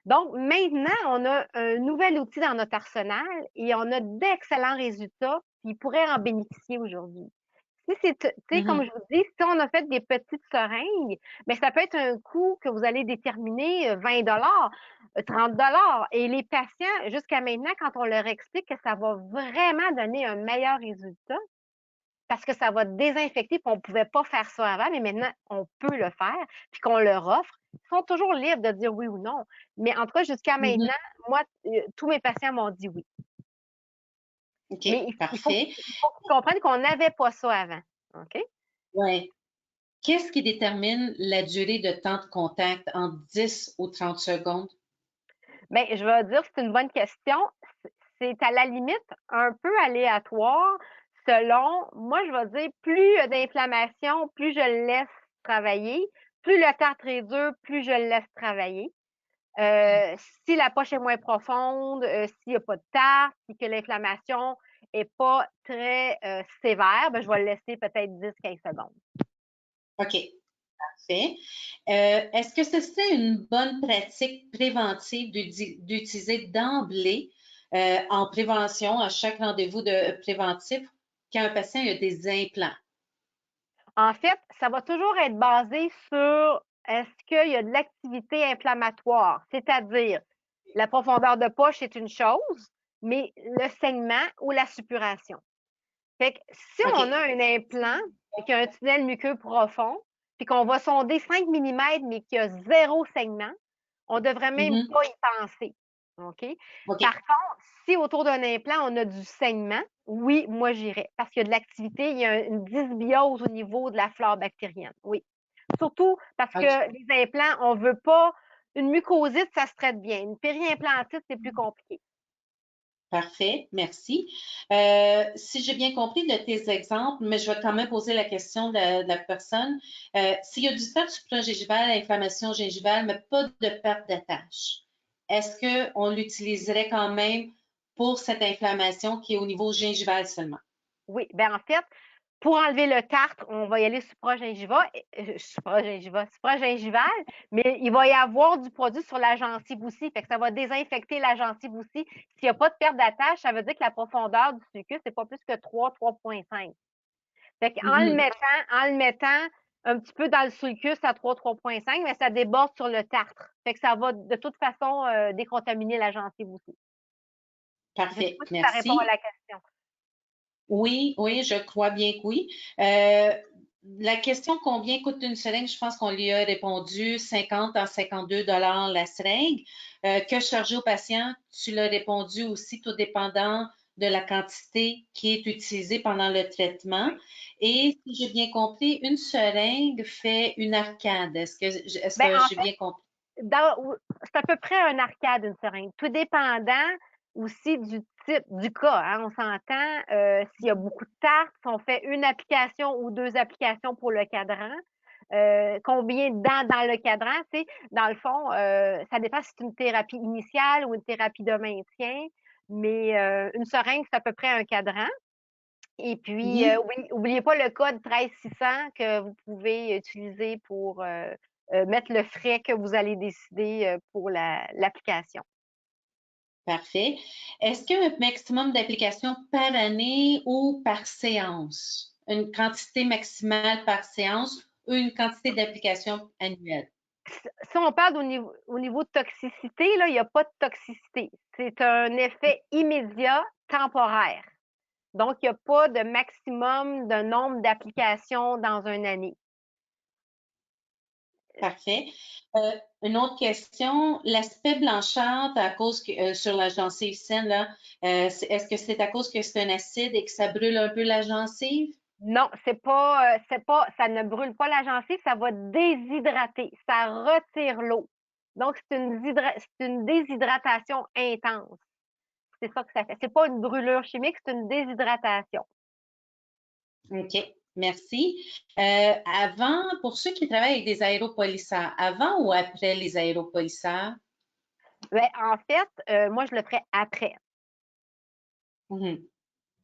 Donc, maintenant, on a un nouvel outil dans notre arsenal et on a d'excellents résultats qui pourraient en bénéficier aujourd'hui. Si c'est, tu sais, comme Mhm, je vous dis, si on a fait des petites seringues, mais ça peut être un coût que vous allez déterminer 20 dollars, 30 dollars. Et les patients, jusqu'à maintenant, quand on leur explique que ça va vraiment donner un meilleur résultat, parce que ça va désinfecter, puis on ne pouvait pas faire ça avant, mais maintenant, on peut le faire, puis qu'on leur offre. Ils sont toujours libres de dire oui ou non. Mais en tout cas, jusqu'à mhm. maintenant, moi, tous mes patients m'ont dit oui. OK, Mais parfait. il faut qu'ils comprennent qu'on n'avait pas ça avant. OK? Ouais. Qu'est-ce qui détermine la durée de temps de contact en 10 ou 30 secondes? Bien, je vais dire, c'est une bonne question. C'est à la limite un peu aléatoire selon, moi, je vais dire, plus il y a d'inflammation, plus je le laisse travailler. Plus le tartre est dur, plus je le laisse travailler. Si la poche est moins profonde, s'il n'y a pas de tarte, puis que l'inflammation est pas très sévère, ben, je vais le laisser peut-être 10-15 secondes. OK, parfait. Est-ce que ce serait une bonne pratique préventive d'utiliser d'emblée en prévention à chaque rendez-vous de préventif quand un patient a des implants? En fait, ça va toujours être basé sur est-ce qu'il y a de l'activité inflammatoire, c'est-à-dire la profondeur de poche est une chose, mais le saignement ou la suppuration. Fait que si on OK. a un implant et qu'il y a un tunnel muqueux profond, puis qu'on va sonder 5 millimètres, mais qu'il y a zéro saignement, on devrait même Mhm. pas y penser. OK? Par OK. contre, si autour d'un implant, on a du saignement, oui, moi, j'irais. Parce qu'il y a de l'activité, il y a une dysbiose au niveau de la flore bactérienne. Oui. Surtout parce OK. que les implants, on veut pas. Une mucosite, ça se traite bien. Une périimplantite, c'est plus compliqué. Parfait, merci. Si j'ai bien compris de tes exemples, mais je vais quand même poser la question de la personne, s'il y a du tarte supragingival, inflammation gingivale, mais pas de perte d'attache, est-ce qu'on l'utiliserait quand même pour cette inflammation qui est au niveau gingival seulement? Oui. Ben en fait, pour enlever le tartre, on va y aller supragingival, mais il va y avoir du produit sur la gencive aussi. Fait que ça va désinfecter la gencive aussi. S'il n'y a pas de perte d'attache, ça veut dire que la profondeur du sulcus, c'est pas plus que 3,5. Fait qu'en le Mhm. mettant, en le mettant un petit peu dans le sulcus à 3,5, mais ça déborde sur le tartre. Fait que ça va de toute façon décontaminer la gencive aussi. Je ne sais Parfait, pas si ça répond à merci. la question. Oui, oui, je crois bien que oui. Euh, la question combien coûte une seringue, je pense qu'on lui a répondu 50 à 52 dollars la seringue. Que charger au patient? Tu l'as répondu aussi, tout dépendant de la quantité qui est utilisée pendant le traitement. Oui. Et si j'ai bien compris, une seringue fait une arcade. Est-ce Ben, que en j'ai bien compris? c'est à peu près un arcade, une seringue. Tout dépendant aussi du type, du cas. Hein, on s'entend, s'il y a beaucoup de tartes, si on fait une application ou deux applications pour le cadran, combien de dents dans le cadran, tu sais, dans le fond, ça dépend si c'est une thérapie initiale ou une thérapie de maintien, mais une seringue, c'est à peu près un cadran. Et puis, Mhm. oui, oubliez pas le code 13600 que vous pouvez utiliser pour mettre le frais que vous allez décider pour l'application. Parfait. Est-ce qu'il y a un maximum d'applications par année ou par séance? Une quantité maximale par séance ou une quantité d'applications annuelle? Si on parle au niveau de toxicité, là, il n'y a pas de toxicité. C'est un effet immédiat, temporaire. Donc, il n'y a pas de maximum de nombre d'applications dans une année. Parfait. Une autre question, l'aspect blanchâtre à cause que, sur la gencive saine, là, est-ce que c'est à cause que c'est un acide et que ça brûle un peu la gencive? Non, c'est pas, ça ne brûle pas la gencive, ça va déshydrater, ça retire l'eau. Donc, c'est une déshydratation intense. C'est ça que ça fait. C'est pas une brûlure chimique, c'est une déshydratation. OK, merci. Avant, pour ceux qui travaillent avec des aéropolisseurs, avant ou après les aéropolisseurs? Ben, en fait, moi, je le ferais après. Mhm.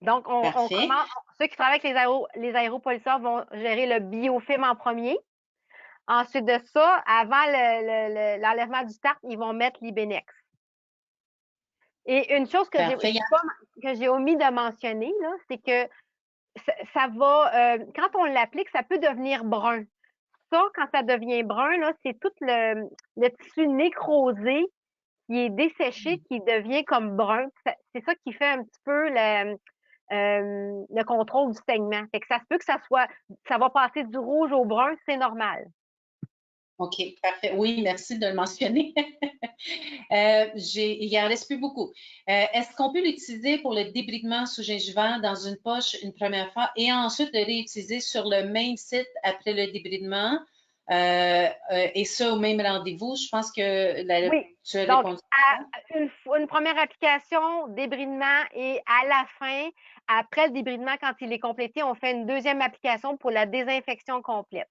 Donc, on Parfait. commence, ceux qui travaillent avec les aéropolisseurs vont gérer le biofilm en premier. Ensuite de ça, avant l'enlèvement du tartre, ils vont mettre l'Ibenex. Et une chose Parfait. que j'ai omis de mentionner, là, c'est que ça va, quand on l'applique, ça peut devenir brun. Ça, quand ça devient brun, là, c'est tout le tissu nécrosé qui est desséché, qui devient comme brun. C'est ça qui fait un petit peu le contrôle du saignement. Fait que ça se peut que ça va passer du rouge au brun, c'est normal. OK, parfait. Oui, merci de le mentionner. Il en reste plus beaucoup. Est-ce qu'on peut l'utiliser pour le débridement sous-gingival dans une poche une première fois et ensuite le réutiliser sur le même site après le débridement et ça au même rendez-vous? Je pense que Oui. tu as Donc, répondu à ça. une première application, débridement, et à la fin, après le débridement, quand il est complété, on fait une deuxième application pour la désinfection complète.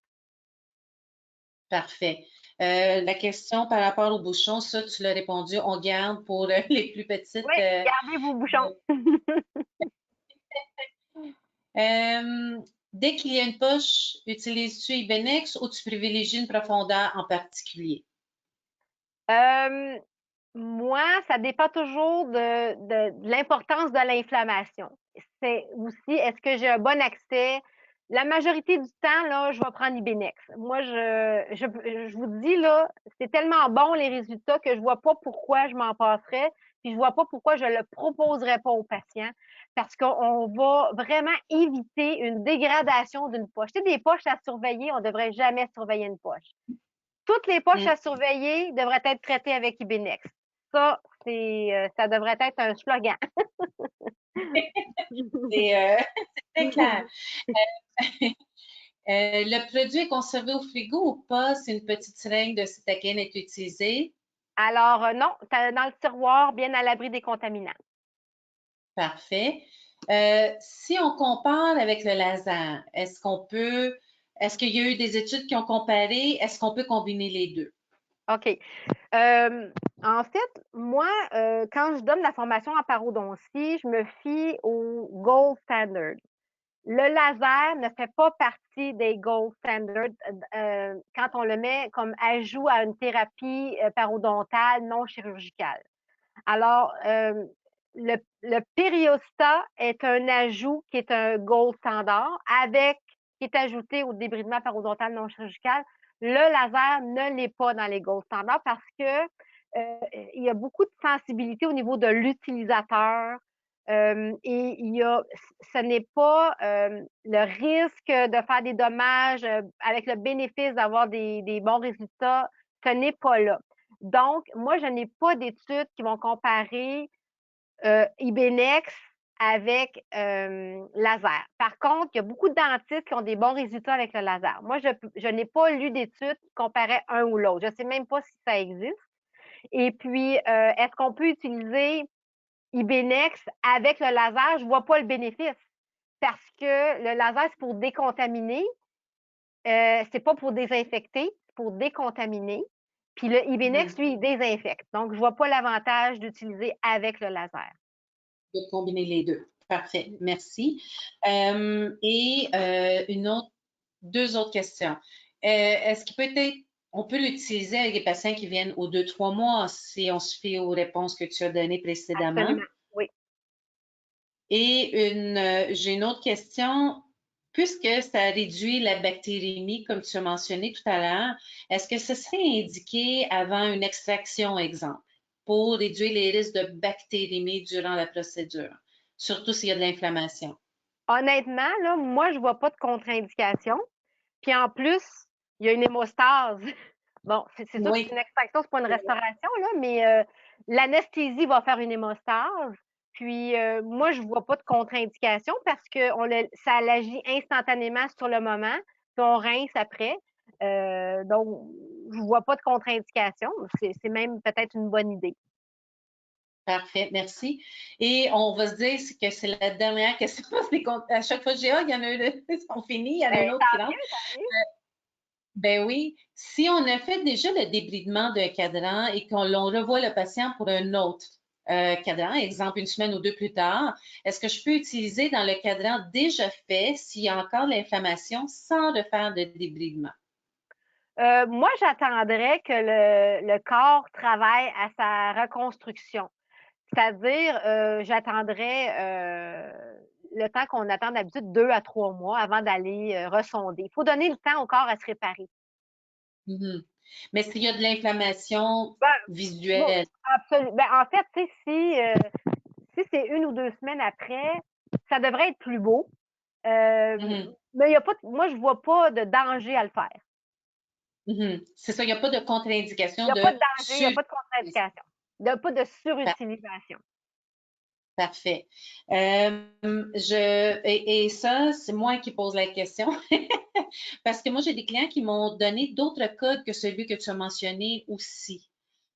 Parfait. La question par rapport au bouchon, ça, tu l'as répondu, on garde pour les plus Oui, petites. gardez vos bouchons. Euh, dès qu'il y a une poche, utilises-tu Ibenex ou tu privilégies une profondeur en particulier? Euh, Moi, ça dépend toujours de l'importance de l'inflammation. C'est aussi, est-ce que j'ai un bon accès? La majorité du temps, là, je vais prendre Ibenex. Moi, je vous dis, là, c'est tellement bon les résultats que je vois pas pourquoi je m'en passerais, puis je vois pas pourquoi je le proposerais pas aux patients, parce qu'on va vraiment éviter une dégradation d'une poche. Tu sais, des poches à surveiller, on devrait jamais surveiller une poche. Toutes les poches Hmm. à surveiller devraient être traitées avec Ibenex. Ça, ça devrait être un slogan. C'est c'est très clair. Le produit est conservé au frigo ou pas? Si une petite seringue de cytokine est utilisée. Alors, non, dans le tiroir, bien à l'abri des contaminants. Parfait. Si on compare avec le laser, est-ce qu'il y a eu des études qui ont comparé? Est-ce qu'on peut combiner les deux? OK. En fait, moi, quand je donne la formation en parodontie, je me fie au gold standard. Le laser ne fait pas partie des gold standards quand on le met comme ajout à une thérapie parodontale non chirurgicale. Alors, le périostat est un ajout qui est un gold standard qui est ajouté au débridement parodontal non chirurgical. Le laser ne l'est pas dans les gold standards parce que il y a beaucoup de sensibilité au niveau de l'utilisateur. Et ce n'est pas le risque de faire des dommages avec le bénéfice d'avoir des bons résultats, ce n'est pas là. Donc, moi, je n'ai pas d'études qui vont comparer Ibenex avec laser. Par contre, il y a beaucoup de dentistes qui ont des bons résultats avec le laser. Moi, je n'ai pas lu d'études qui comparaient un ou l'autre. Je ne sais même pas si ça existe. Et puis, est-ce qu'on peut utiliser Ibenex avec le laser? Je ne vois pas le bénéfice parce que le laser, c'est pour décontaminer. C'est pas pour désinfecter, c'est pour décontaminer. Puis le Ibenex, Mhm. lui, il désinfecte. Donc, je vois pas l'avantage d'utiliser avec le laser. De combiner les deux. Parfait. Merci. Et deux autres questions. Est-ce qu'il peut être, on peut l'utiliser avec des patients qui viennent aux 2, 3 mois si on se fie aux réponses que tu as données précédemment? Absolument. Oui. Et j'ai une autre question. Puisque ça réduit la bactériémie, comme tu as mentionné tout à l'heure, est-ce que ce serait indiqué avant une extraction, exemple, pour réduire les risques de bactériémie durant la procédure, surtout s'il y a de l'inflammation? Honnêtement, là, moi, je vois pas de contre-indication. Puis en plus, il y a une hémostase. Bon, c'est sûr que c'est Oui. une extraction, c'est pas une restauration, là, mais l'anesthésie va faire une hémostase. Puis moi, je vois pas de contre-indication parce que ça l'agit instantanément sur le moment, puis on rince après. Donc, je vois pas de contre-indication. C'est même peut-être une bonne idée. Parfait, merci. Et on va se dire que c'est la dernière question parce à chaque fois que j'ai, il y en a une, on finit, il y en a Ben, une autre qui tant rentre. mieux, tant mieux. Ben oui, si on a fait déjà le débridement d'un cadran et qu'on l'on revoit le patient pour un autre cadran, exemple une semaine ou deux plus tard, est-ce que je peux utiliser dans le cadran déjà fait s'il y a encore de l'inflammation sans refaire de débridement? Moi, j'attendrais que le corps travaille à sa reconstruction. C'est-à-dire, j'attendrais le temps qu'on attend d'habitude 2 à 3 mois avant d'aller ressonder. Il faut donner le temps au corps à se réparer. Mhm. Mais s'il y a de l'inflammation Ben, bon, visuelle, absolument. Ben, en fait, tu sais, si c'est 1 ou 2 semaines après, ça devrait être plus beau. mhm, Mais il y a pas, moi, je vois pas de danger à le faire. mhm. C'est ça, il n'y a pas de Il contre-indication n'y a pas de de danger, il n'y a sur. pas de contre-indication. Il n'y a pas de surutilisation. Parfait. Et ça, c'est moi qui pose la question. Parce que moi, j'ai des clients qui m'ont donné d'autres codes que celui que tu as mentionné aussi.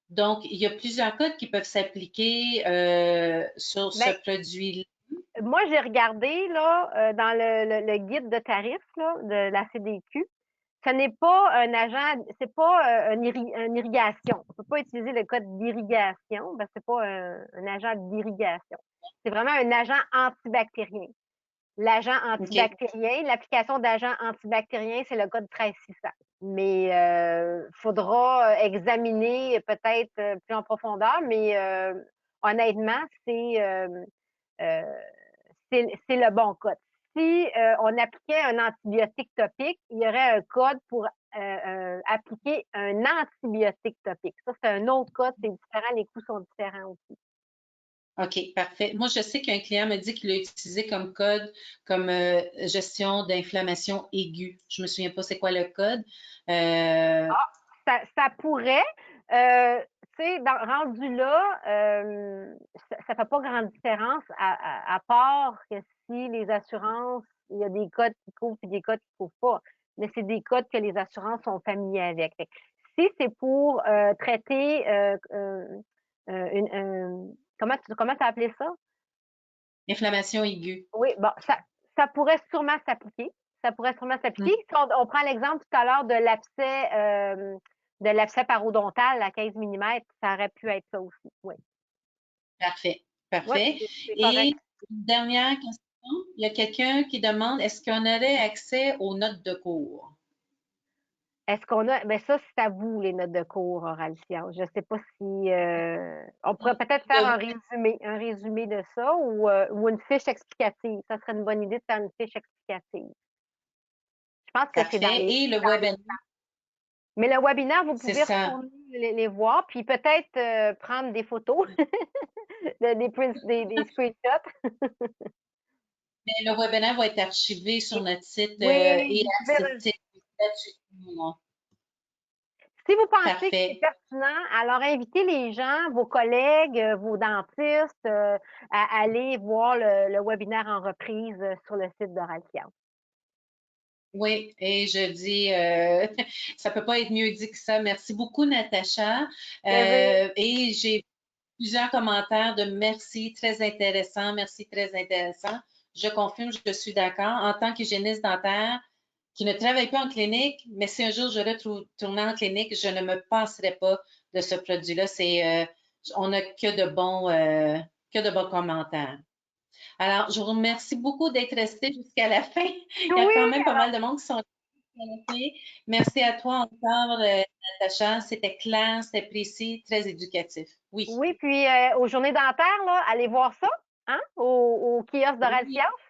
Donc, il y a plusieurs codes qui peuvent s'appliquer sur ce Ben, produit-là. moi, j'ai regardé là, dans le guide de tarifs là, de la CDQ. Ce n'est pas un agent, c'est pas une irrigation. On peut pas utiliser le code d'irrigation, parce que c'est pas un agent d'irrigation. C'est vraiment un agent antibactérien. L'agent OK. antibactérien, l'application d'agent antibactérien, c'est le code 13600. Mais faudra examiner peut-être plus en profondeur, mais honnêtement, euh, c'est le bon code. Si on appliquait un antibiotique topique, il y aurait un code pour appliquer un antibiotique topique. Ça, c'est un autre code, c'est différent, les coûts sont différents aussi. OK, parfait. Moi, je sais qu'un client me dit qu'il l'a utilisé comme code, comme gestion d'inflammation aiguë. Je me souviens pas c'est quoi le code. Euh, Ça pourrait, euh, tu sais, rendu là, ça fait pas grande différence à part que si les assurances, il y a des codes qui couvrent et des codes qui couvrent pas. Mais c'est des codes que les assurances sont familiers avec. Fait que si c'est pour traiter comment tu as appelé ça? inflammation aiguë. Oui, bon, ça pourrait sûrement s'appliquer. Ça pourrait sûrement s'appliquer. Si on prend l'exemple tout à l'heure de l'abcès parodontal à 15 mm, ça aurait pu être ça aussi. Oui. Parfait, Oui, parfait. c'est Et correct. une dernière question, il y a quelqu'un qui demande est-ce qu'on aurait accès aux notes de cours? Est-ce qu'on a, ben ça, c'est à vous, les notes de cours, oral sciences. Je ne sais pas si, on pourrait peut-être faire De- un résumé de ça ou une fiche explicative. Ça serait une bonne idée de faire une fiche explicative. Je pense que c'est Parfait. Et le webinaire, mais le webinaire, vous c'est pouvez ça. retourner les voir, puis peut-être prendre des photos, des screenshots. Mais le webinaire va être archivé sur notre site Oui, et vous pouvez. accessible gratuitement. Si vous pensez que c'est Parfait. pertinent, alors invitez les gens, vos collègues, vos dentistes, à aller voir le webinaire en reprise sur le site d'Oral Science. Oui, et je dis, ça peut pas être mieux dit que ça. Merci beaucoup, Natacha. Plaisir. Et j'ai plusieurs commentaires de merci, très intéressant. Je confirme, je suis d'accord. En tant qu'hygiéniste dentaire qui ne travaille pas en clinique, mais si un jour je retournais en clinique, je ne me passerai pas de ce produit-là. On n'a que de bons commentaires. Alors, je vous remercie beaucoup d'être resté jusqu'à la fin. Il y a Oui, quand même pas alors, mal de monde qui sont restés à la fin. Merci à toi encore, Natacha. C'était clair, c'était précis, très éducatif. Oui. oui, puis aux journées dentaires, là, allez voir ça, hein, au kiosque d'Oral Oui. Science.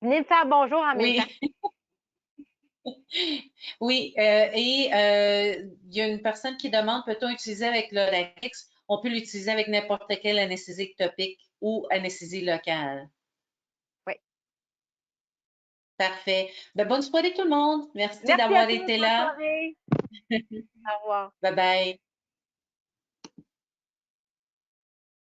Venez me faire bonjour en même temps. Oui. Oui. Il y a une personne qui demande, peut-on utiliser avec l'Orax? On peut l'utiliser avec n'importe quelle anesthésie topique ou anesthésie locale. Oui. Parfait. Ben, bonne soirée tout le monde. Merci Merci à d'avoir tous, été bonne là. soirée. Au revoir. Bye bye.